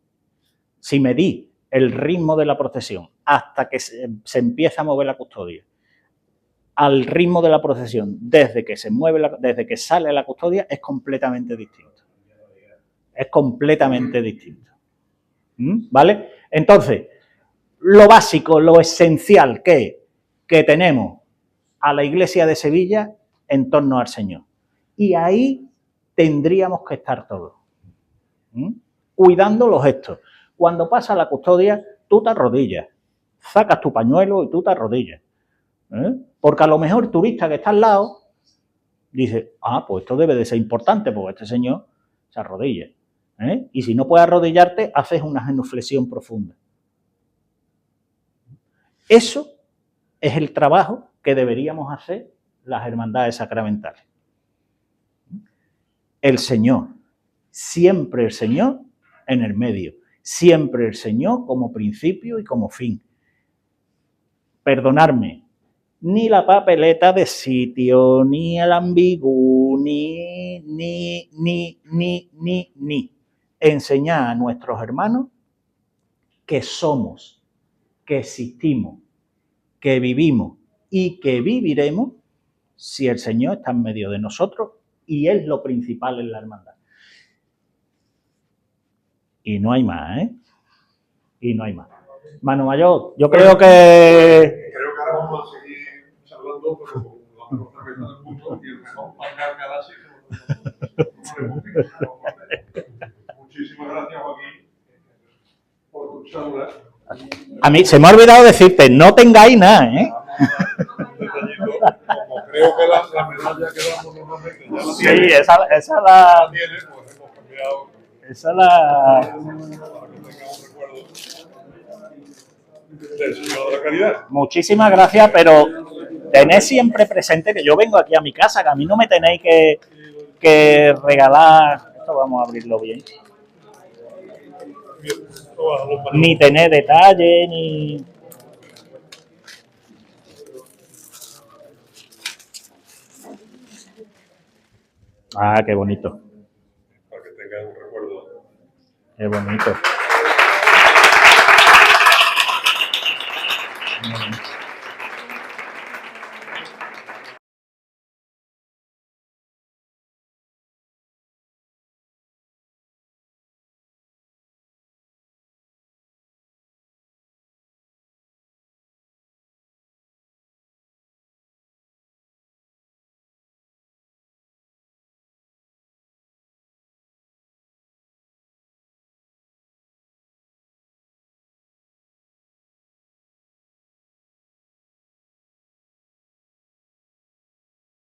el ritmo de la procesión hasta que se empieza a mover la custodia, al ritmo de la procesión desde que sale la custodia, es completamente distinto. Es completamente distinto. ¿Vale? Entonces, lo básico, lo esencial que tenemos a la Iglesia de Sevilla en torno al Señor. Y ahí tendríamos que estar todos. Cuidando los gestos. Cuando pasa la custodia, tú te arrodillas, sacas tu pañuelo y tú te arrodillas. Porque a lo mejor el turista que está al lado dice, pues esto debe de ser importante porque este señor se arrodilla. Y si no puedes arrodillarte, haces una genuflexión profunda. Eso es el trabajo que deberíamos hacer las hermandades sacramentales. El Señor, siempre el Señor en el medio, siempre el Señor como principio y como fin. Perdonadme, ni la papeleta de sitio, ni el ambigú, ni. Enseñar a nuestros hermanos que somos, que existimos, que vivimos y que viviremos si el Señor está en medio de nosotros y es lo principal en la hermandad. Y no hay más, Y no hay más. Mano Mayor, yo creo que... Creo que ahora vamos a seguir charlando, pero con la mejor cabeza del mundo y el mejor pancar galaxy. Muchísimas gracias, Joaquín, por tu charla. A mí se me ha olvidado decirte, no tengáis nada, Un detallito, como creo que la medalla que damos normalmente ya la Sí, tiene, esa la... tiene, pues hemos cambiado Esa la... para que tenga un recuerdo del Señor de la Caridad. Muchísimas gracias, pero tened siempre presente que yo vengo aquí a mi casa, que a mí no me tenéis que regalar... Esto vamos a abrirlo bien. Ni tener detalle, ni... Qué bonito. Para que tengan un recuerdo. Qué bonito.